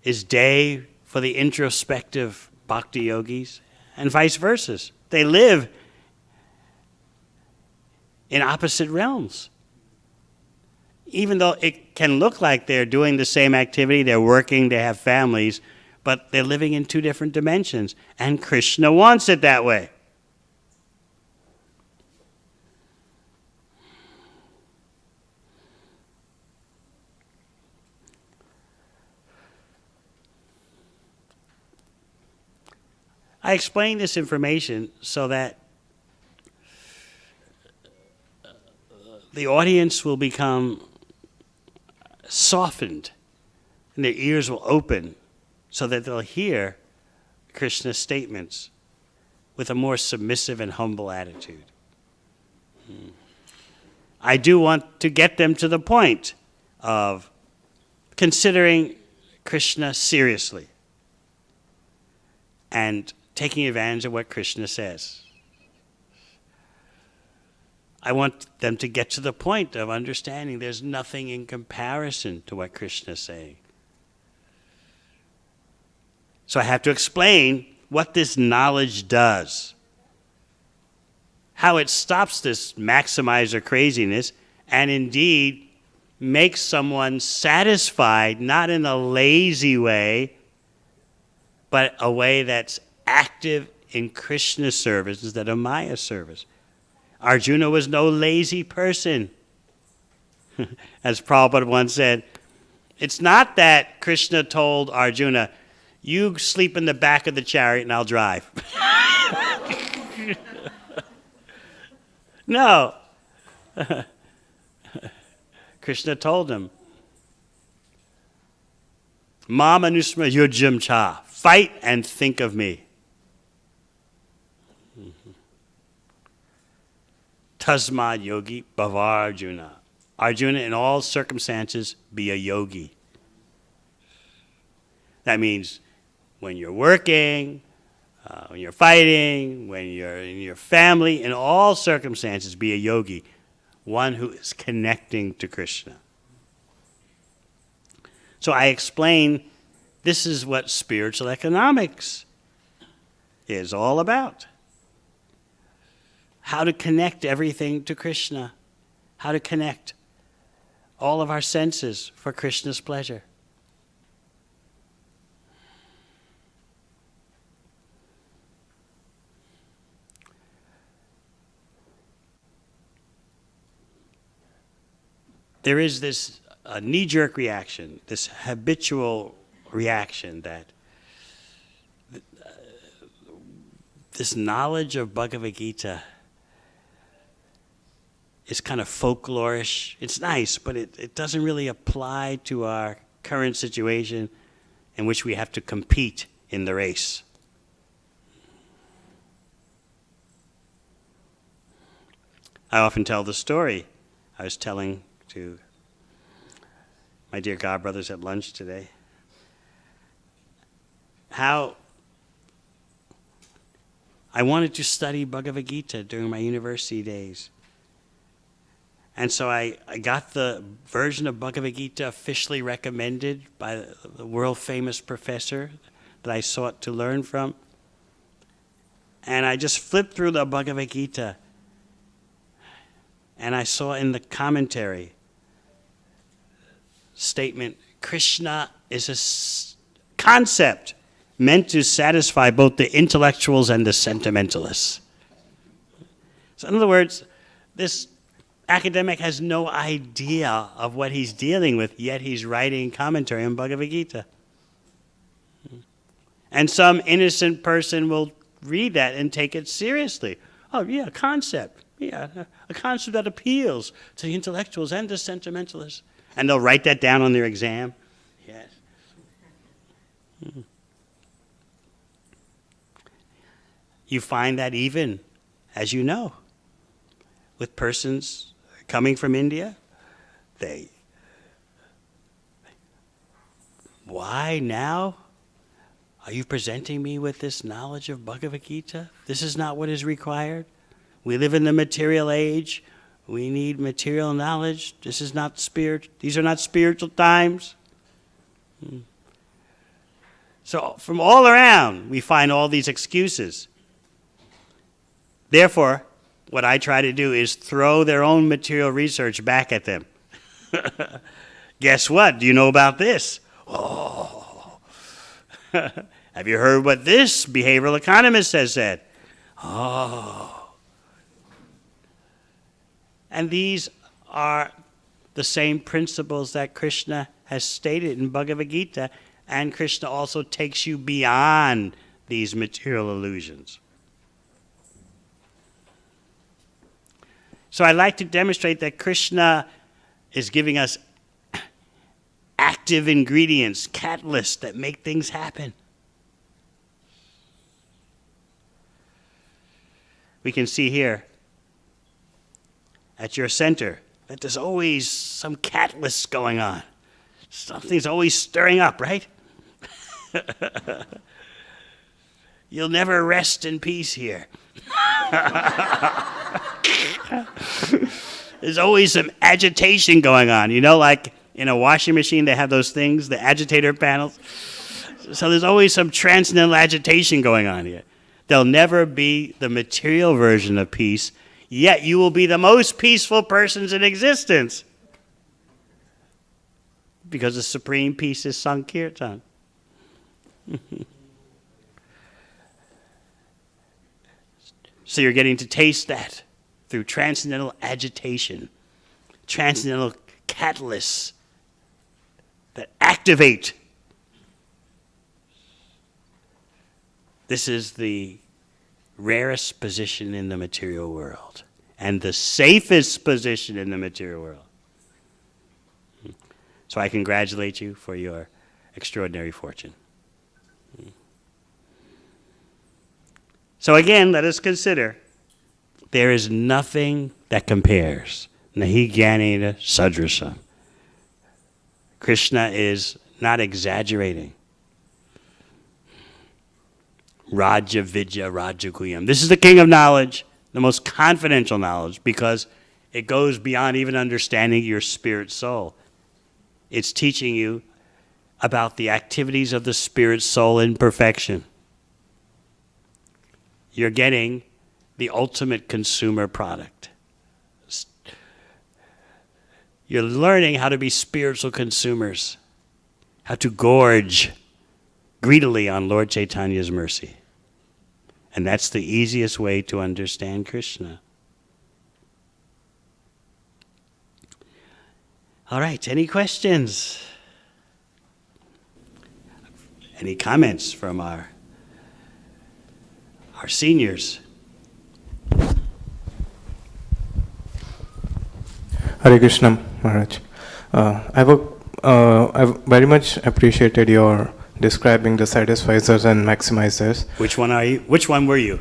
is day for the introspective bhakti yogis, and vice versa. They live in opposite realms. Even though it can look like they're doing the same activity, they're working, they have families, but they're living in two different dimensions. And Krishna wants it that way. I explain this information so that the audience will become softened and their ears will open so that they'll hear Krishna's statements with a more submissive and humble attitude. I do want to get them to the point of considering Krishna seriously and taking advantage of what Krishna says. I want them to get to the point of understanding there's nothing in comparison to what Krishna is saying. So I have to explain what this knowledge does, how it stops this maximizer craziness, and indeed makes someone satisfied, not in a lazy way, but a way that's active in Krishna's service instead of Maya's service. Arjuna was no lazy person. As Prabhupada once said, it's not that Krishna told Arjuna, you sleep in the back of the chariot and I'll drive. No. Krishna told him, Ma manusma yujam cha, fight and think of me. Tasmad yogi bhavar Arjuna. Arjuna, in all circumstances, be a yogi. That means when you're working, when you're fighting, when you're in your family, in all circumstances, be a yogi, one who is connecting to Krishna. So I explain this is what spiritual economics is all about. How to connect everything to Krishna. How to connect all of our senses for Krishna's pleasure. There is this knee-jerk reaction, this habitual reaction that this knowledge of Bhagavad Gita is kind of folklorish. It's nice, but it doesn't really apply to our current situation in which we have to compete in the race. I often tell the story I was telling to my dear godbrothers at lunch today, how I wanted to study Bhagavad Gita during my university days. And so I got the version of Bhagavad Gita officially recommended by the world-famous professor that I sought to learn from. And I just flipped through the Bhagavad Gita, and I saw in the commentary statement, Krishna is a concept meant to satisfy both the intellectuals and the sentimentalists. So in other words, this academic has no idea of what he's dealing with, yet he's writing commentary on Bhagavad Gita. And some innocent person will read that and take it seriously. Oh, yeah, a concept. Yeah, a concept that appeals to the intellectuals and the sentimentalists. And they'll write that down on their exam. Yes. You find that even, as you know, with persons coming from India, why now are you presenting me with this knowledge of Bhagavad Gita? This is not what is required. We live in the material age. We need material knowledge. This is not spirit. These are not spiritual times. So from all around, we find all these excuses. Therefore, what I try to do is throw their own material research back at them. Guess what? Do you know about this? Oh. Have you heard what this behavioral economist has said? Oh. And these are the same principles that Krishna has stated in Bhagavad Gita, and Krishna also takes you beyond these material illusions. So I'd like to demonstrate that Krishna is giving us active ingredients, catalysts that make things happen. We can see here at your center that there's always some catalyst going on. Something's always stirring up, right? You'll never rest in peace here. There's always some agitation going on. You know, like in a washing machine, they have those things, the agitator panels. So there's always some transcendental agitation going on here. There'll never be the material version of peace, yet you will be the most peaceful persons in existence. Because the supreme peace is Sankirtan. So you're getting to taste that through transcendental agitation, transcendental catalysts that activate. This is the rarest position in the material world and the safest position in the material world. So I congratulate you for your extraordinary fortune. So again, let us consider, there is nothing that compares. Nahi jnanena sadrasam. Krishna is not exaggerating. Raja Vidya Raja Guyam. This is the king of knowledge, the most confidential knowledge, because it goes beyond even understanding your spirit soul. It's teaching you about the activities of the spirit soul in perfection. You're getting the ultimate consumer product. You're learning how to be spiritual consumers, how to gorge greedily on Lord Chaitanya's mercy. And that's the easiest way to understand Krishna. All right, any questions? Any comments from our seniors? Hare Krishna, Maharaj. I've very much appreciated your describing the satisficers and maximizers. Which one are you? Which one were you?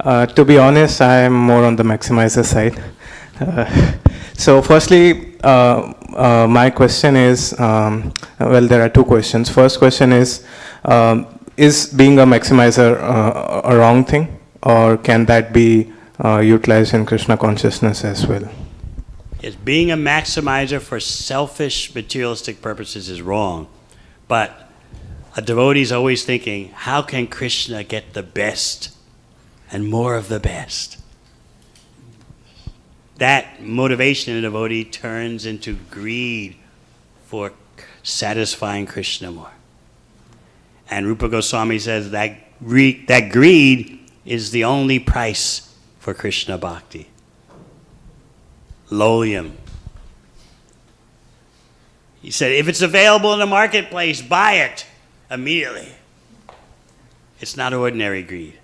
To be honest, I am more on the maximizer side. So firstly, my question is, well, there are two questions. First question is, is being a maximizer a wrong thing, or can that be utilized in Krishna consciousness as well? Yes, being a maximizer for selfish materialistic purposes is wrong, but a devotee is always thinking, how can Krishna get the best and more of the best? That motivation in a devotee turns into greed for satisfying Krishna more. And Rupa Goswami says that greed is the only price for Krishna bhakti. Lolium. He said, if it's available in the marketplace, buy it immediately. It's not ordinary greed.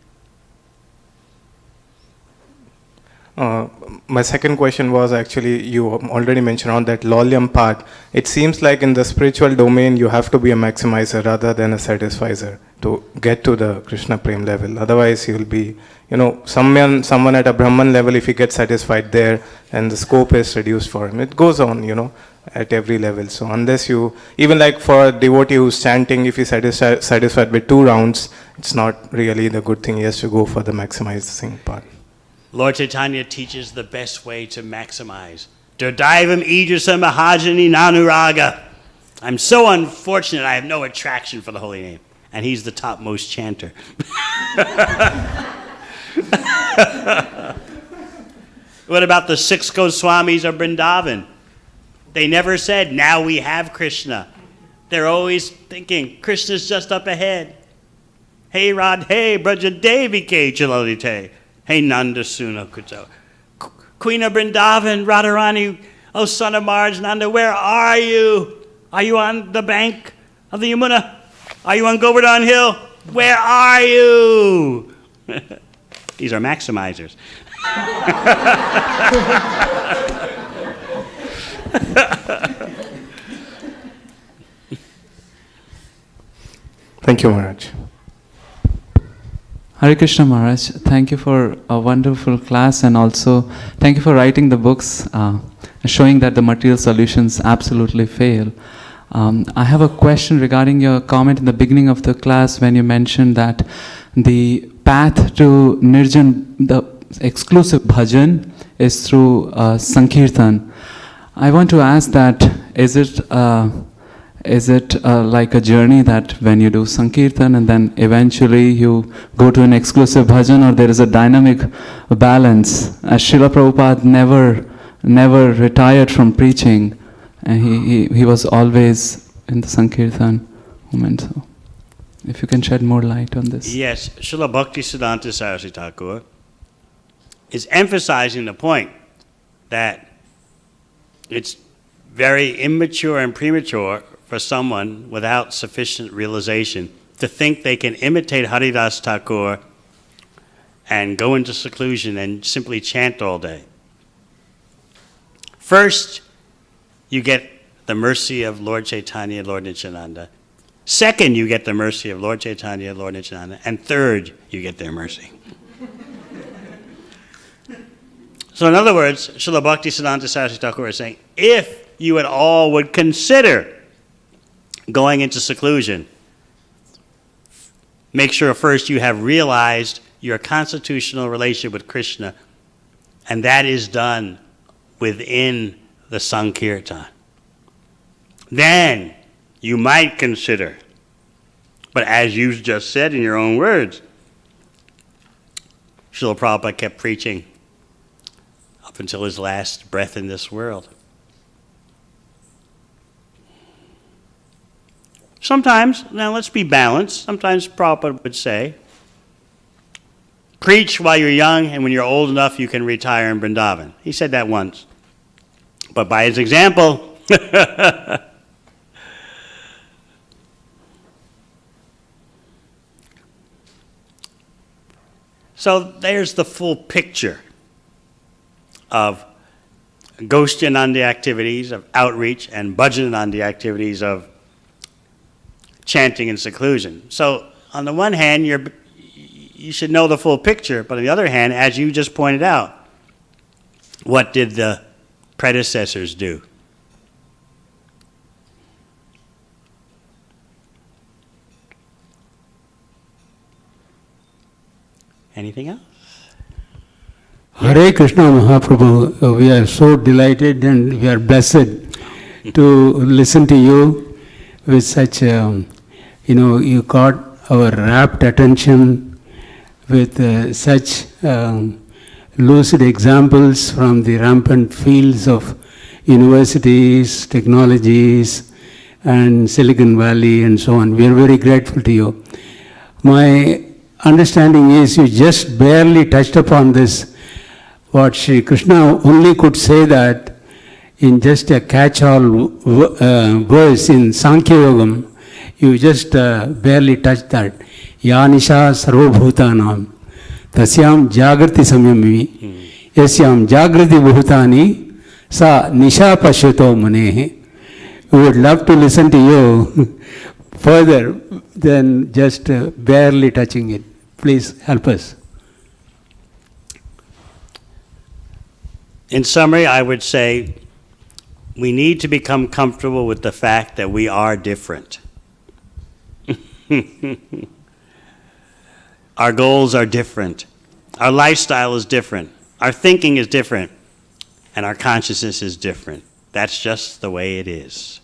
My second question was actually, you already mentioned on that lolium part. It seems like in the spiritual domain, you have to be a maximizer rather than a satisfier to get to the Krishna Prem level. Otherwise, you'll be, someone at a Brahman level, if he gets satisfied there, and the scope is reduced for him. It goes on, at every level. So unless you, even like for a devotee who's chanting, if he's satisfied with 2 rounds, it's not really the good thing. He has to go for the maximizing part. Lord Chaitanya teaches the best way to maximize. Dodaivam idrisa mahajani nanuraga. I'm so unfortunate I have no attraction for the holy name. And he's the topmost chanter. What about the 6 Goswamis of Vrindavan? They never said, now we have Krishna. They're always thinking, Krishna's just up ahead. Hey Radhe Braja Devi ke chalalite. Hey Nanda Suna Kuto. Queen of Vrindavan, Radharani, oh son of Marj Nanda, where are you? Are you on the bank of the Yamuna? Are you on Govardhan Hill? Where are you? These are maximizers. Thank you, Maharaj. Hare Krishna Maharaj, thank you for a wonderful class, and also thank you for writing the books showing that the material solutions absolutely fail. I have a question regarding your comment in the beginning of the class when you mentioned that the path to Nirjan, the exclusive bhajan, is through Sankirtan. I want to ask that, is it like a journey that when you do Sankirtan and then eventually you go to an exclusive bhajan, or there is a dynamic balance? As Srila Prabhupada never retired from preaching, and he was always in the Sankirtan movement. So if you can shed more light on this. Yes, Srila Bhaktisiddhanta Saraswati Thakur is emphasizing the point that it's very immature and premature for someone without sufficient realization to think they can imitate Haridas Thakur and go into seclusion and simply chant all day. First, you get the mercy of Lord Chaitanya, Lord Nityananda. Second, you get the mercy of Lord Chaitanya, Lord Nityananda. And third, you get their mercy. So in other words, Srila Bhaktisiddhanta Saraswati Thakur is saying, if you at all would consider going into seclusion, make sure first you have realized your constitutional relationship with Krishna, and that is done within the Sankirtan. Then you might consider, but as you just said in your own words, Srila Prabhupada kept preaching up until his last breath in this world. Sometimes, now let's be balanced, sometimes Prabhupada would say, preach while you're young, and when you're old enough, you can retire in Vrindavan. He said that once. But by his example, so there's the full picture of Goshtyanandi activities, of outreach, and Bhajanandi activities of chanting in seclusion. So on the one hand, you should know the full picture, but on the other hand, as you just pointed out, what did the predecessors do? Anything else? Hare Krishna Mahaprabhu, we are so delighted and we are blessed to listen to you with such, you caught our rapt attention with such lucid examples from the rampant fields of universities, technologies, and Silicon Valley and so on. We are very grateful to you. My understanding is you just barely touched upon this. What Sri Krishna only could say that in just a catch-all verse in Sankhya Yogam, you just barely touched that. Ya nisha sarvabhutanam tasyam jagrati samyami yasyam jagrati bhutani sa nisha pashyato munehe. We would love to listen to you further than just barely touching it. Please help us. In summary, I would say we need to become comfortable with the fact that we are different. Our goals are different. Our lifestyle is different. Our thinking is different. And our consciousness is different. That's just the way it is.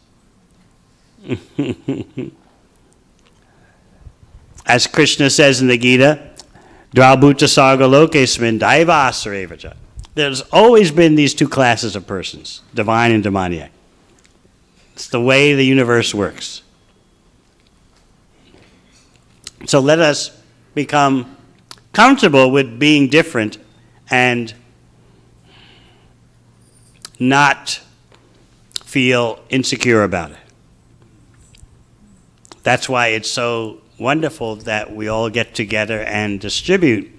As Krishna says in the Gita, Dvabhuta sarga lokesmin daiva asarevaja. There's always been these two classes of persons, divine and demoniac. It's the way the universe works. So let us become comfortable with being different and not feel insecure about it. That's why it's so wonderful that we all get together and distribute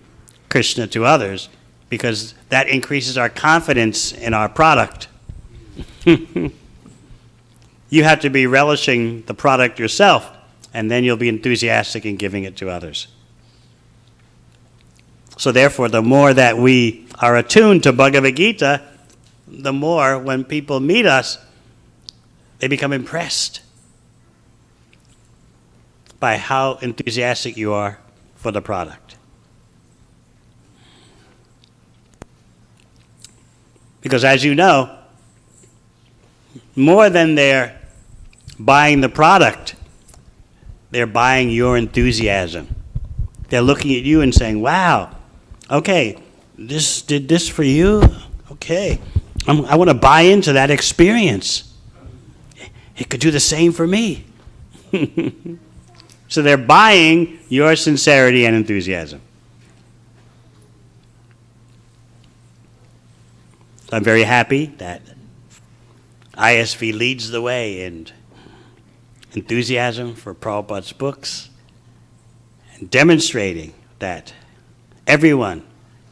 Krishna to others, because that increases our confidence in our product. You have to be relishing the product yourself, and then you'll be enthusiastic in giving it to others. So therefore, the more that we are attuned to Bhagavad Gita, the more when people meet us, they become impressed by how enthusiastic you are for the product. Because as you know, more than they're buying the product, they're buying your enthusiasm. They're looking at you and saying, wow, okay, this did this for you? Okay, I want to buy into that experience. It could do the same for me. So they're buying your sincerity and enthusiasm. I'm very happy that ISV leads the way in enthusiasm for Prabhupada's books and demonstrating that everyone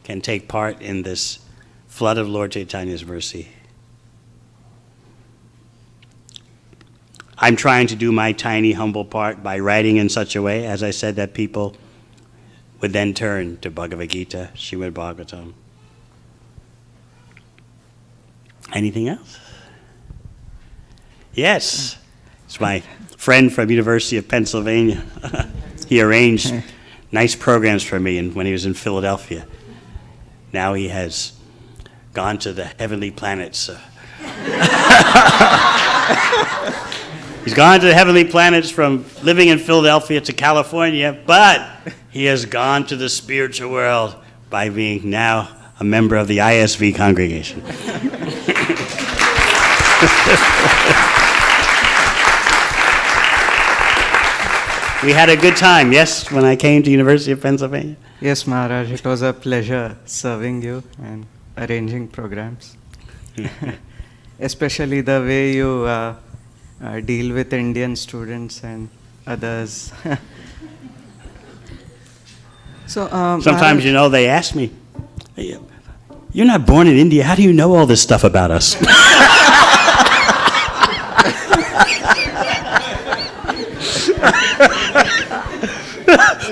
can take part in this flood of Lord Chaitanya's mercy. I'm trying to do my tiny, humble part by writing in such a way, as I said, that people would then turn to Bhagavad Gita, Srimad Bhagavatam. Anything else? Yes. It's my friend from University of Pennsylvania. He arranged nice programs for me when he was in Philadelphia. Now he has gone to the heavenly planets. He's gone to the heavenly planets from living in Philadelphia to California, but he has gone to the spiritual world by being now a member of the ISV congregation. We had a good time, yes, when I came to University of Pennsylvania? Yes, Maharaj, it was a pleasure serving you and arranging programs. Especially the way you deal with Indian students and others. So sometimes, Maharaj, they ask me, hey, you're not born in India, how do you know all this stuff about us?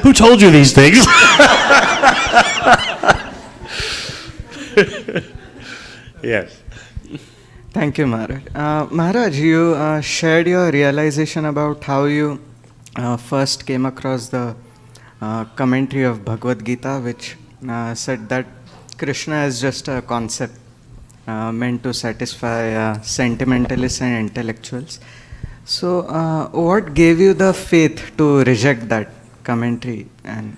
Who told you these things? Yes. Thank you, Maharaj. Maharaj, you shared your realization about how you first came across the commentary of Bhagavad Gita, which said that Krishna is just a concept meant to satisfy sentimentalists and intellectuals. So, what gave you the faith to reject that commentary? And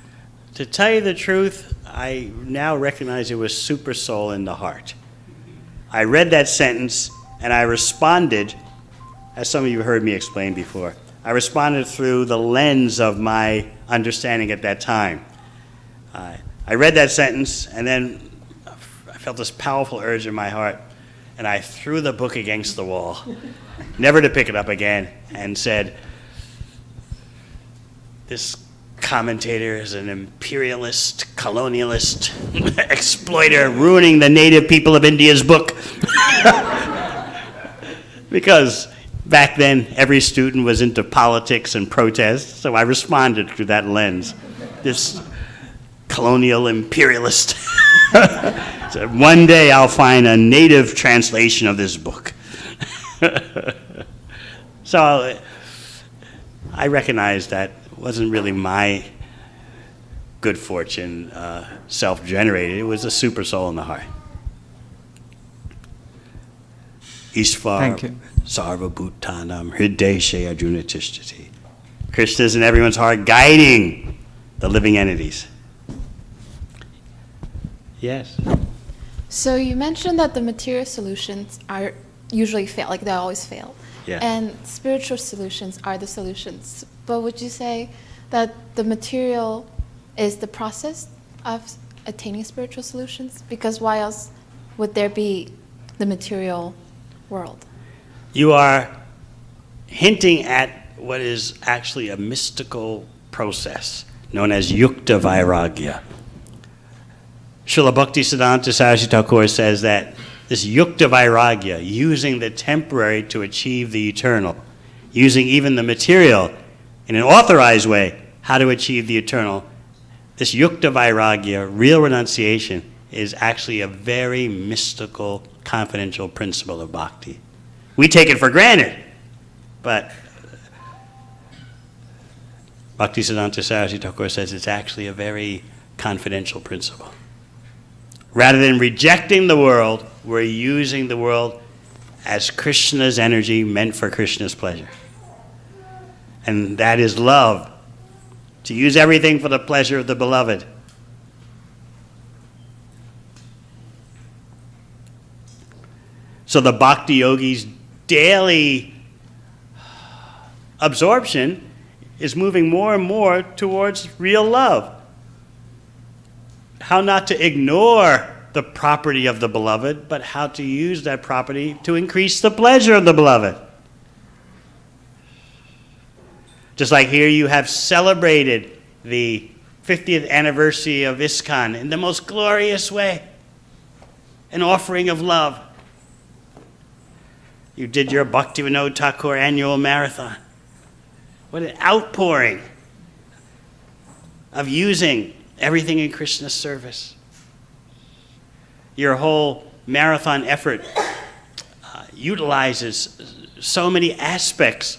to tell you the truth, I now recognize it was super soul in the heart. I read that sentence and I responded, as some of you heard me explain before, I responded through the lens of my understanding at that time. I read that sentence and then I felt this powerful urge in my heart and I threw the book against the wall, never to pick it up again, and said, this commentator is an imperialist, colonialist, exploiter, ruining the native people of India's book. Because back then, every student was into politics and protest, so I responded through that lens. This colonial imperialist. So one day I'll find a native translation of this book. So I recognize that wasn't really my good fortune, self-generated. It was a super soul in the heart. Ishvar thank you. Sarva Bhutanam Hrideshe Arjuna Tishtati. Krishna's in everyone's heart, guiding the living entities. Yes? So you mentioned that the material solutions are usually fail, like they always fail. Yeah. And spiritual solutions are the solutions. But would you say that the material is the process of attaining spiritual solutions? Because why else would there be the material world? You are hinting at what is actually a mystical process known as Yukta Vairagya. Srila Bhaktisiddhanta Saraswati Thakur says that this Yukta Vairagya, using the temporary to achieve the eternal, using even the material in an authorized way, how to achieve the eternal, this Yukta Vairagya, real renunciation, is actually a very mystical, confidential principle of bhakti. We take it for granted, but Bhaktisiddhanta Saraswati Thakur says it's actually a very confidential principle. Rather than rejecting the world, we're using the world as Krishna's energy meant for Krishna's pleasure. And that is love, to use everything for the pleasure of the beloved. So the bhakti yogi's daily absorption is moving more and more towards real love. How not to ignore the property of the beloved, but how to use that property to increase the pleasure of the beloved. Just like here you have celebrated the 50th anniversary of ISKCON in the most glorious way, an offering of love. You did your Bhaktivinoda Thakur annual marathon. What an outpouring of using everything in Krishna's service. Your whole marathon effort utilizes so many aspects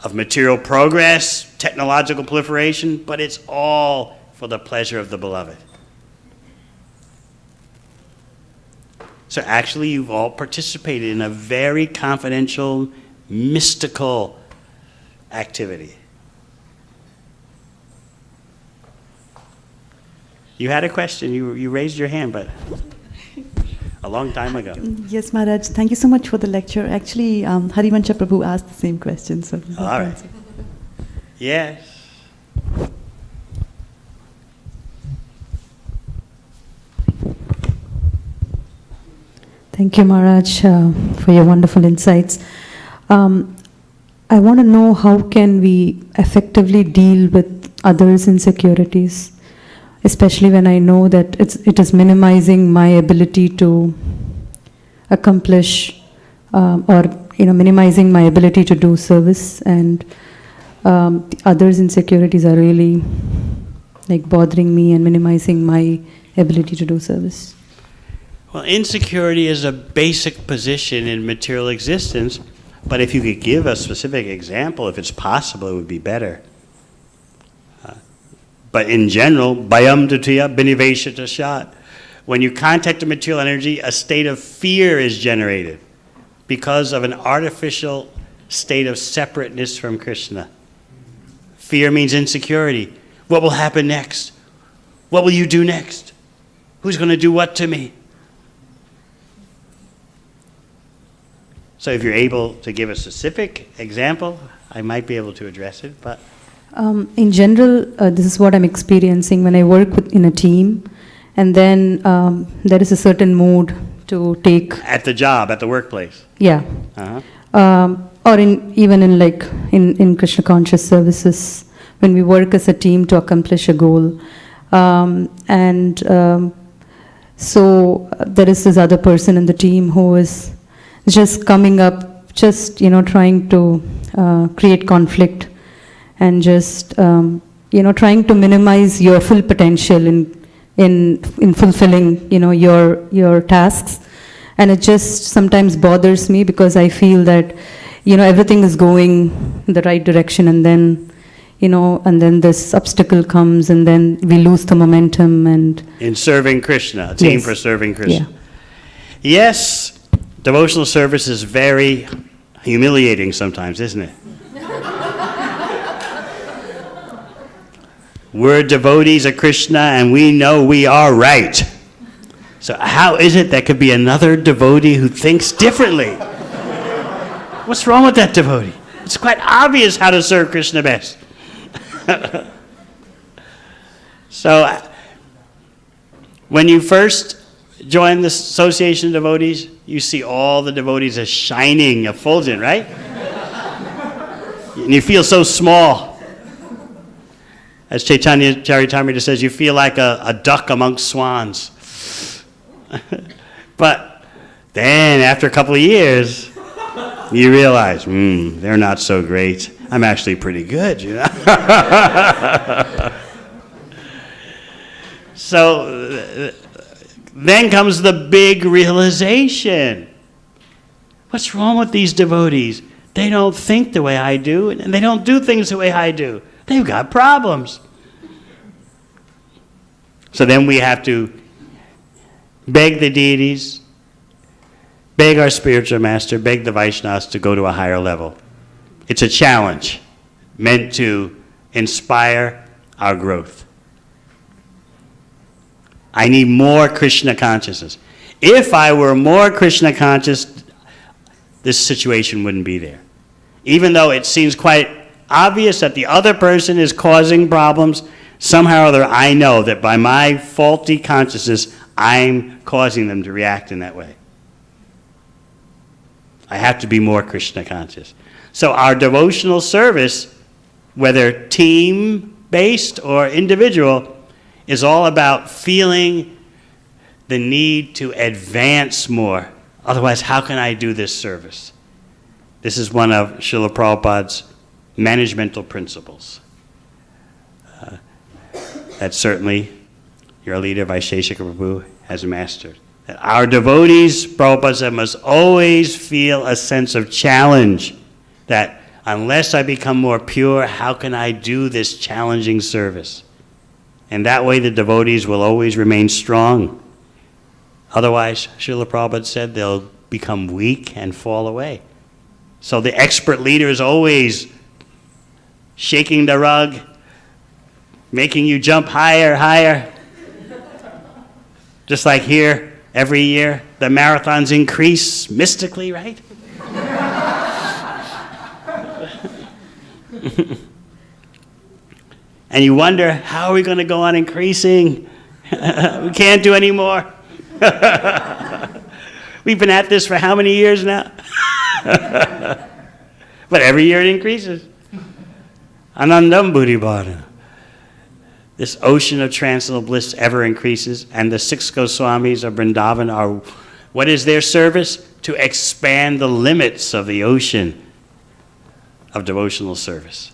of material progress, technological proliferation, but it's all for the pleasure of the beloved. So actually you've all participated in a very confidential, mystical activity. You had a question, you raised your hand, but a long time ago. Yes, Maharaj, thank you so much for the lecture. Actually, Harivancha Prabhu asked the same question. So all right. Yes. Thank you, Maharaj, for your wonderful insights. I want to know how can we effectively deal with others' insecurities, especially when I know that it is minimizing my ability to accomplish or minimizing my ability to do service, and the others' insecurities are really like bothering me and minimizing my ability to do service. Well, insecurity is a basic position in material existence, but if you could give a specific example, if it's possible, it would be better. But in general, bayam dutiya biniveshita shat. When you contact the material energy, a state of fear is generated because of an artificial state of separateness from Krishna. Fear means insecurity. What will happen next? What will you do next? Who's going to do what to me? So if you're able to give a specific example, I might be able to address it, but... In general, this is what I'm experiencing when I work in a team, and then there is a certain mood to take... At the job, at the workplace. Yeah. Uh-huh. Or even in Krishna conscious services, when we work as a team to accomplish a goal. So there is this other person in the team who is just coming up, just, trying to create conflict and just, trying to minimize your full potential in fulfilling, your tasks. And it just sometimes bothers me because I feel that, everything is going in the right direction, and then, and then this obstacle comes, and then we lose the momentum. And in serving Krishna, a team Yes. for serving Krishna. Yeah. Yes, devotional service is very humiliating sometimes, isn't it? We're devotees of Krishna and we know we are right. So how is it there could be another devotee who thinks differently? What's wrong with that devotee? It's quite obvious how to serve Krishna best. So when you first join the Association of Devotees, you see all the devotees as shining, effulgent, right? And you feel so small. As Chaitanya Charitamrita says, you feel like a duck amongst swans. But then, after a couple of years, you realize, they're not so great. I'm actually pretty good, So then comes the big realization. What's wrong with these devotees? They don't think the way I do, and they don't do things the way I do. They've got problems. So then we have to beg the deities, beg our spiritual master, beg the Vaishnavas to go to a higher level. It's a challenge meant to inspire our growth. I need more Krishna consciousness. If I were more Krishna conscious, this situation wouldn't be there. Even though it seems quite obvious that the other person is causing problems, somehow or other I know that by my faulty consciousness, I'm causing them to react in that way. I have to be more Krishna conscious. So our devotional service, whether team-based or individual, is all about feeling the need to advance more. Otherwise, how can I do this service? This is one of Srila Prabhupada's managemental principles. That certainly your leader, Vaisheshika Prabhu, has mastered. That our devotees, Prabhupada said, must always feel a sense of challenge. That unless I become more pure, how can I do this challenging service? And that way the devotees will always remain strong. Otherwise, Srila Prabhupada said, they'll become weak and fall away. So the expert leader is always shaking the rug, making you jump higher, higher. Just like here, every year, the marathons increase mystically, right? And you wonder, how are we going to go on increasing? We can't do any more. We've been at this for how many years now? But every year it increases. Anandam Buddhibhara. This ocean of transcendental bliss ever increases, and the 6 Goswamis of Vrindavan are, what is their service? To expand the limits of the ocean of devotional service.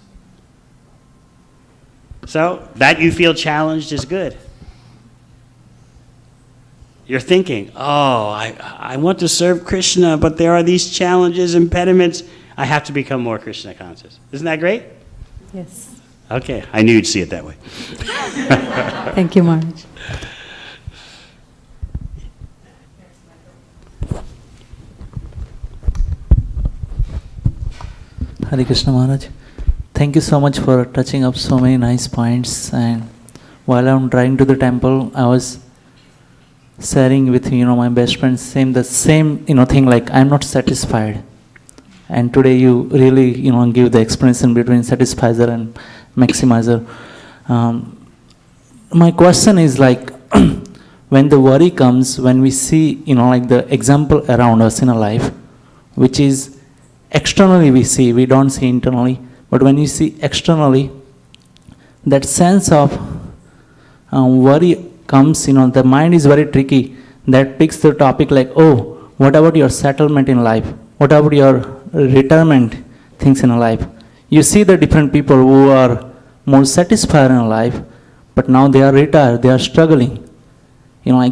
So, that you feel challenged is good. You're thinking, I want to serve Krishna, but there are these challenges, impediments. I have to become more Krishna conscious. Isn't that great? Yes. Okay, I knew you'd see it that way. Thank you, Maharaj. Hare Krishna Maharaj. Thank you so much for touching up so many nice points. And while I'm driving to the temple, I was sharing with my best friend the same thing, like I'm not satisfied. And today you really give the explanation between satisfier and maximizer. My question is like when the worry comes, when we see like the example around us in a life, which is externally we see, we don't see internally, but when you see externally, that sense of worry comes, the mind is very tricky, that picks the topic like, oh, what about your settlement in life? What about your retirement things in life? You see the different people who are more satisfied in life, but now they are retired, they are struggling.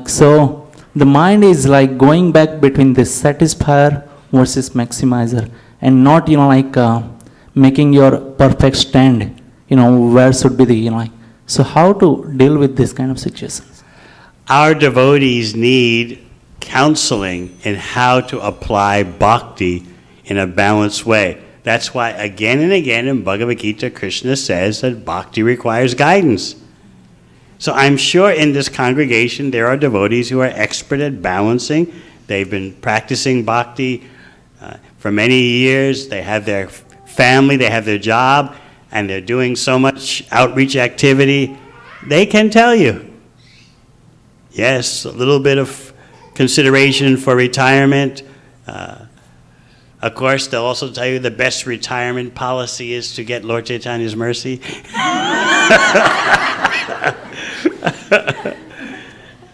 So the mind is like going back between this satisfier versus maximizer, and not, making your perfect stand, where should be the, So how to deal with this kind of situations? Our devotees need counseling in how to apply bhakti in a balanced way. That's why again and again in Bhagavad Gita, Krishna says that bhakti requires guidance. So I'm sure in this congregation there are devotees who are expert at balancing. They've been practicing bhakti for many years. They have their family, they have their job, and they're doing so much outreach activity. They can tell you, yes, a little bit of consideration for retirement. Of course, they'll also tell you the best retirement policy is to get Lord Chaitanya's mercy.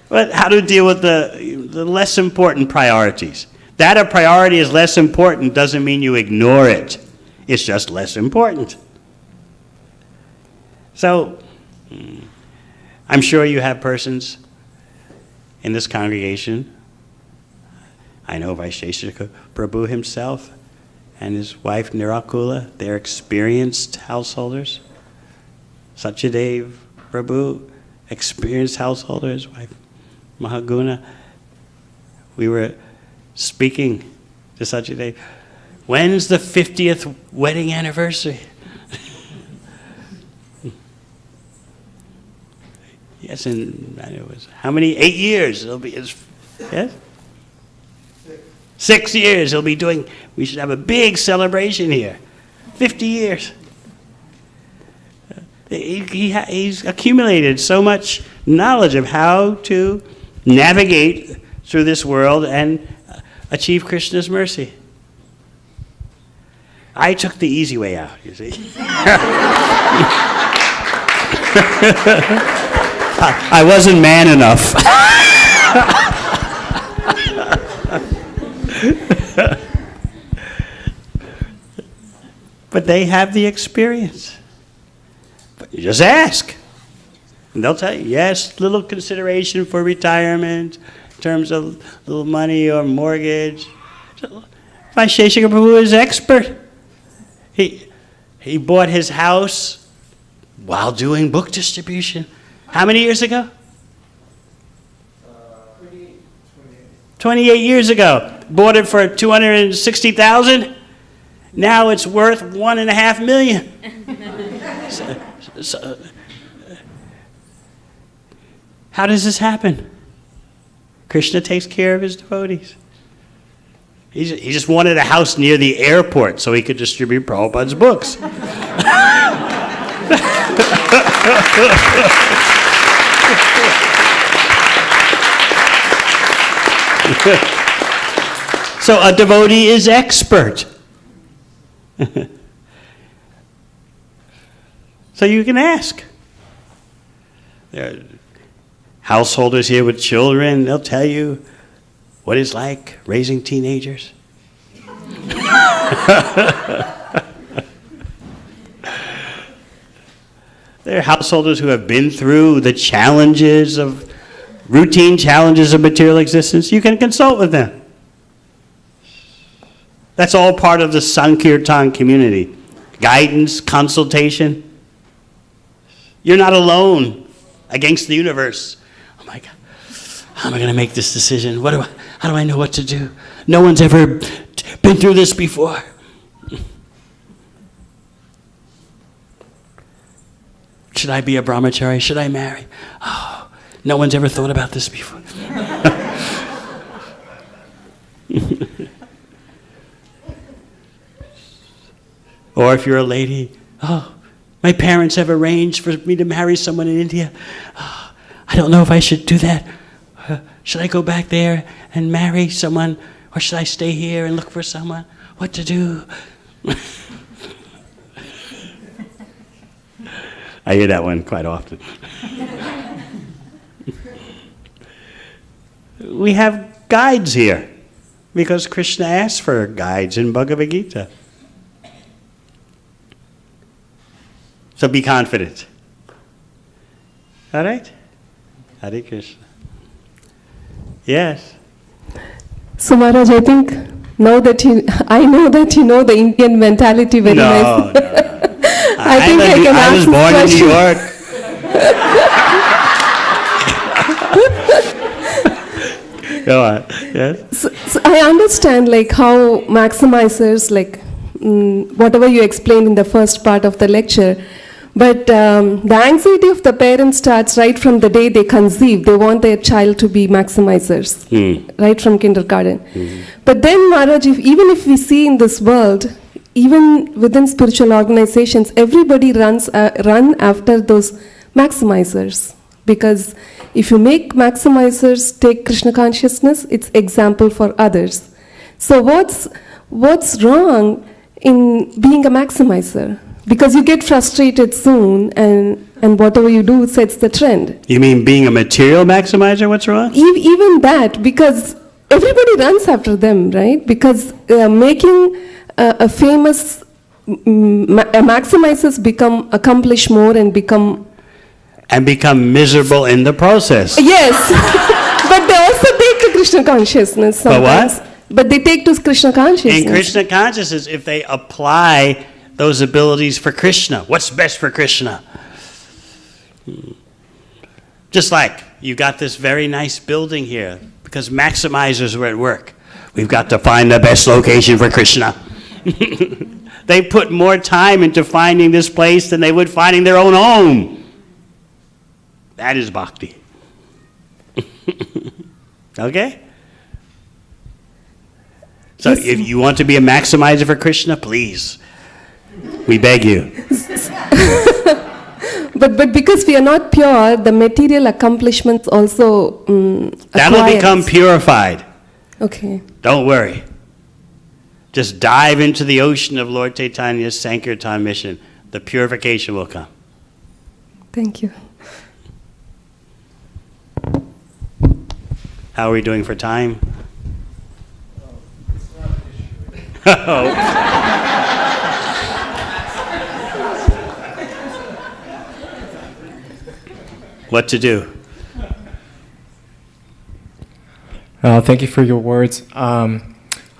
But how to deal with the less important priorities. That a priority is less important doesn't mean you ignore it. It's just less important. So, I'm sure you have persons in this congregation. I know Vaisheshika Prabhu himself and his wife Nirakula, they're experienced householders. Satyadev Prabhu, experienced householder, his wife Mahaguna. We were speaking to Satyadev, when's the 50th wedding anniversary? Yes, and it was, how many? 8 years. It'll be, yes? 6 years he'll be doing, we should have a big celebration here. 50 years. He's accumulated so much knowledge of how to navigate through this world and achieve Krishna's mercy. I took the easy way out, you see. I wasn't man enough. But they have the experience. But you just ask. And they'll tell you, yes, little consideration for retirement, in terms of little money or mortgage. Vaisheshika Prabhu is expert. He bought his house while doing book distribution. How many years ago? 28 years ago. Bought it for $260,000. Now it's worth $1.5 million. So, how does this happen? Krishna takes care of his devotees. He just wanted a house near the airport so he could distribute Prabhupada's books. So a devotee is expert. So you can ask. There are householders here with children, they'll tell you what it's like raising teenagers. There are householders who have been through the routine challenges of material existence. You can consult with them. That's all part of the Sankirtan community. Guidance, consultation. You're not alone against the universe. Oh my God. How am I going to make this decision? How do I know what to do? No one's ever been through this before. Should I be a brahmachari? Should I marry? Oh, no one's ever thought about this before. Or if you're a lady, oh, my parents have arranged for me to marry someone in India. Oh, I don't know if I should do that. Should I go back there and marry someone? Or should I stay here and look for someone? What to do? I hear that one quite often. We have guides here because Krishna asked for guides in Bhagavad Gita. So be confident. All right? Hare Krishna. Yes. So Maharaj, I think now that I know that you know the Indian mentality very No, nice. no. I think I can I was ask born this in New question. York. Go on. Yes. So I understand like how maximizers whatever you explained in the first part of the lecture. But the anxiety of the parents starts right from the day they conceive. They want their child to be maximizers, right from kindergarten. But then, Maharaj, even if we see in this world, even within spiritual organizations, everybody run after those maximizers. Because if you make maximizers take Krishna consciousness, it's example for others. So what's wrong in being a maximizer? Because you get frustrated soon, and whatever you do sets the trend. You mean being a material maximizer? What's wrong? Even that, because everybody runs after them, right? Because making a famous maximizers accomplish more and become miserable in the process. Yes, but they also take to Krishna consciousness sometimes. But what? But they take to Krishna consciousness. In Krishna consciousness, if they apply those abilities for Krishna, what's best for Krishna? Just like you got this very nice building here because maximizers were at work. We've got to find the best location for Krishna. They put more time into finding this place than they would finding their own home. That is bhakti. Okay? So Yes. if you want to be a maximizer for Krishna, please, we beg you. But because we are not pure, the material accomplishments also That'll acquire become us. purified. Okay. Don't worry. Just dive into the ocean of Lord Chaitanya's Sankirtan mission. The purification will come. Thank you. How are we doing for time? Oh. What to do? Thank you for your words. I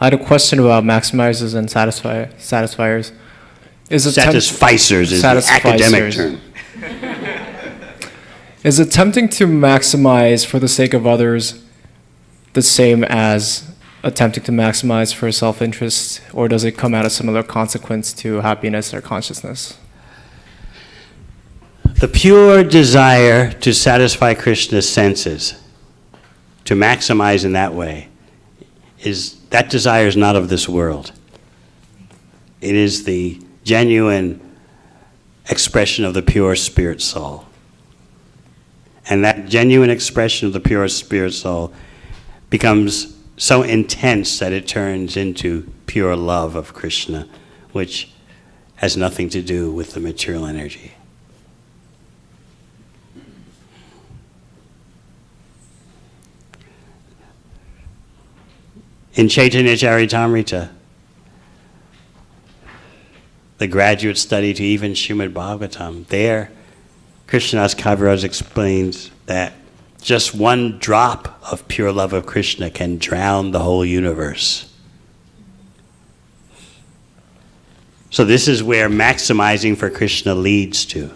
had a question about maximizers and satisfiers. Satisficers is the academic term. Is attempting to maximize for the sake of others the same as attempting to maximize for self-interest, or does it come at a similar consequence to happiness or consciousness? The pure desire to satisfy Krishna's senses, to maximize in that way, that desire is not of this world. It is the genuine expression of the pure spirit soul. And that genuine expression of the pure spirit soul becomes so intense that it turns into pure love of Krishna, which has nothing to do with the material energy. In Chaitanya Charitamrita, the graduate study to even Srimad Bhagavatam, there Krishnadas Kaviraj explains that just one drop of pure love of Krishna can drown the whole universe. So this is where maximizing for Krishna leads to.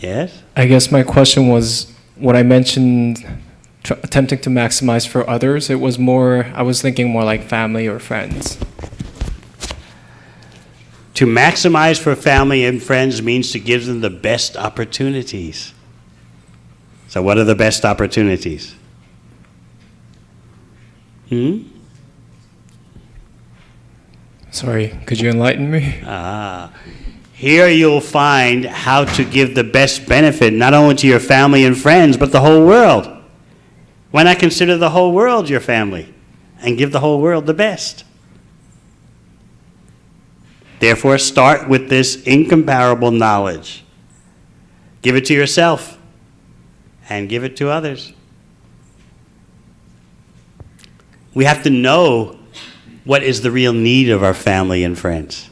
Yes? I guess my question was, when I mentioned attempting to maximize for others, it was more, I was thinking more like family or friends. To maximize for family and friends means to give them the best opportunities. So what are the best opportunities? Sorry, could you enlighten me? Here you'll find how to give the best benefit, not only to your family and friends, but the whole world. Why not consider the whole world your family and give the whole world the best? Therefore, start with this incomparable knowledge. Give it to yourself and give it to others. We have to know what is the real need of our family and friends.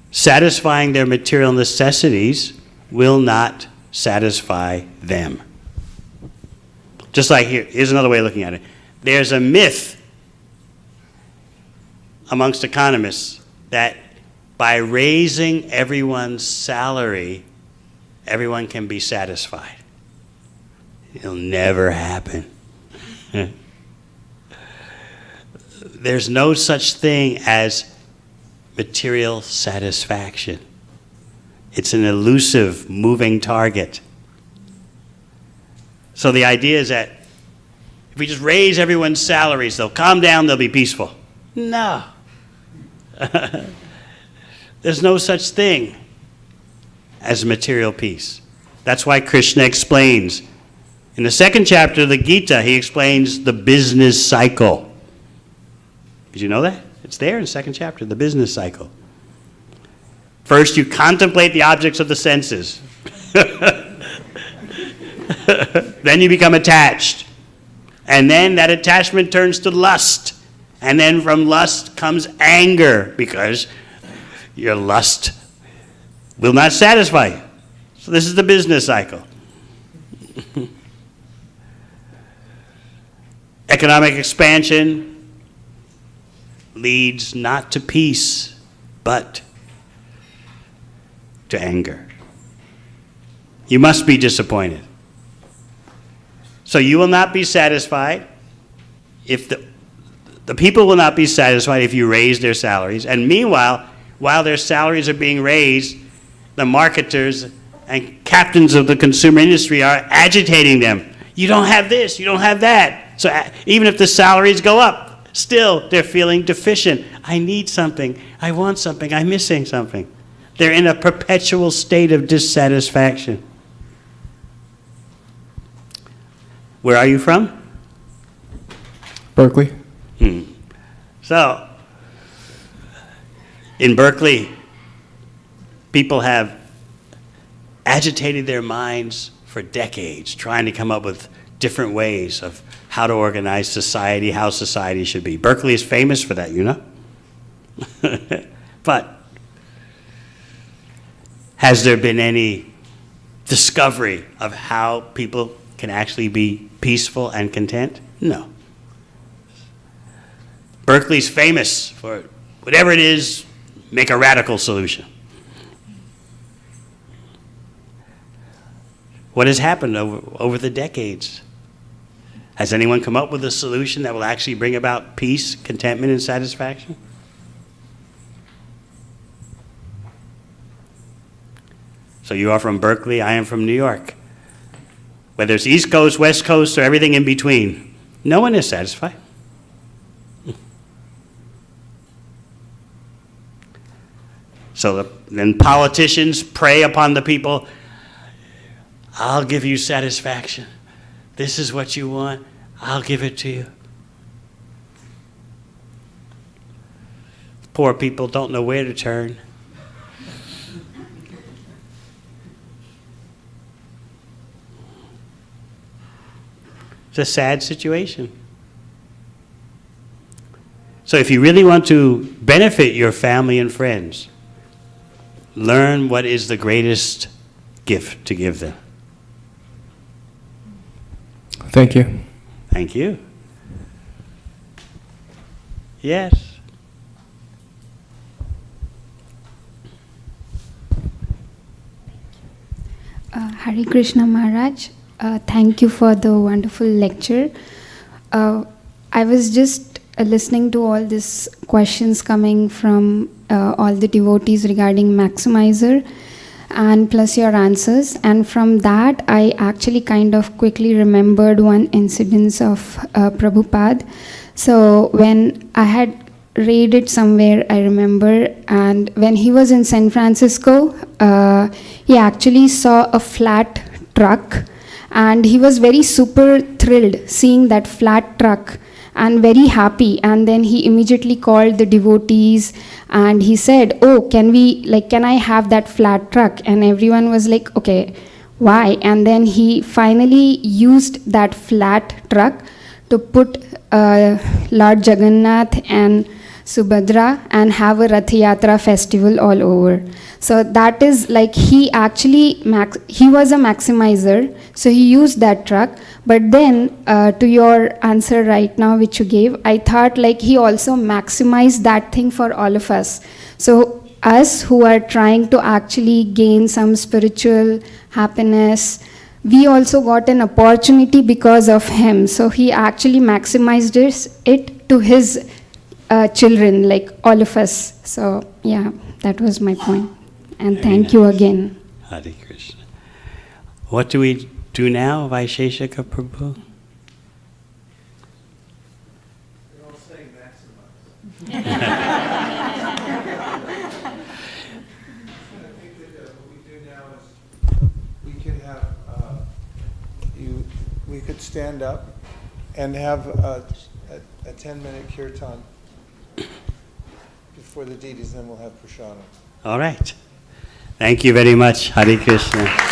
Satisfying their material necessities will not satisfy them. Just like here's another way of looking at it. There's a myth amongst economists that by raising everyone's salary, everyone can be satisfied. It'll never happen. There's no such thing as material satisfaction. It's an elusive, moving target. So the idea is that if we just raise everyone's salaries, they'll calm down, they'll be peaceful. No. There's no such thing as material peace. That's why Krishna explains. In the second chapter of the Gita, he explains the business cycle. Did you know that? It's there in the second chapter, the business cycle. First, you contemplate the objects of the senses. Then you become attached. And then that attachment turns to lust. And then from lust comes anger, because your lust will not satisfy you. So this is the business cycle. Economic expansion leads not to peace, but to anger. You must be disappointed. So you will not be satisfied if the people will not be satisfied if you raise their salaries. And meanwhile, while their salaries are being raised, the marketers and captains of the consumer industry are agitating them. You don't have this, you don't have that. So even if the salaries go up, still they're feeling deficient. I need something, I want something, I'm missing something. They're in a perpetual state of dissatisfaction. Where are you from? Berkeley. So, in Berkeley, people have agitated their minds for decades, trying to come up with different ways of how to organize society, how society should be. Berkeley is famous for that, you know? But has there been any discovery of how people can actually be peaceful and content? No. Berkeley's famous for whatever it is, make a radical solution. What has happened over the decades? Has anyone come up with a solution that will actually bring about peace, contentment, and satisfaction? So you are from Berkeley, I am from New York. Whether it's East Coast, West Coast, or everything in between, no one is satisfied. So then politicians prey upon the people, I'll give you satisfaction. This is what you want, I'll give it to you. Poor people don't know where to turn. It's a sad situation. So if you really want to benefit your family and friends, learn what is the greatest gift to give them. Thank you. Thank you. Yes. Hare Krishna Maharaj, thank you for the wonderful lecture. I was just listening to all these questions coming from all the devotees regarding maximizer and plus your answers, and from that I actually kind of quickly remembered one incident of Prabhupada. So when I had read it somewhere, I remember, and when he was in San Francisco, he actually saw a flat truck, and he was very super thrilled seeing that flat truck and very happy. And then he immediately called the devotees and he said, oh, can I have that flat truck? And everyone was like, okay, why? And then he finally used that flat truck to put Lord Jagannath and Subhadra and have a Rath Yatra festival all over. So that is like he actually, he was a maximizer, so he used that truck. But then to your answer right now which you gave, I thought like he also maximized that thing for all of us. So us who are trying to actually gain some spiritual happiness, we also got an opportunity because of him. So he actually maximized it to his children, like all of us. So yeah, that was my point. And Very thank you again. Hare Krishna. What do we do now, Vaisheshika Prabhu? You're all saying maximize. I think that what we do now is we could have we could stand up and have a 10-minute kirtan before the deities, then we'll have prasadam. All right. Thank you very much. Hare Krishna.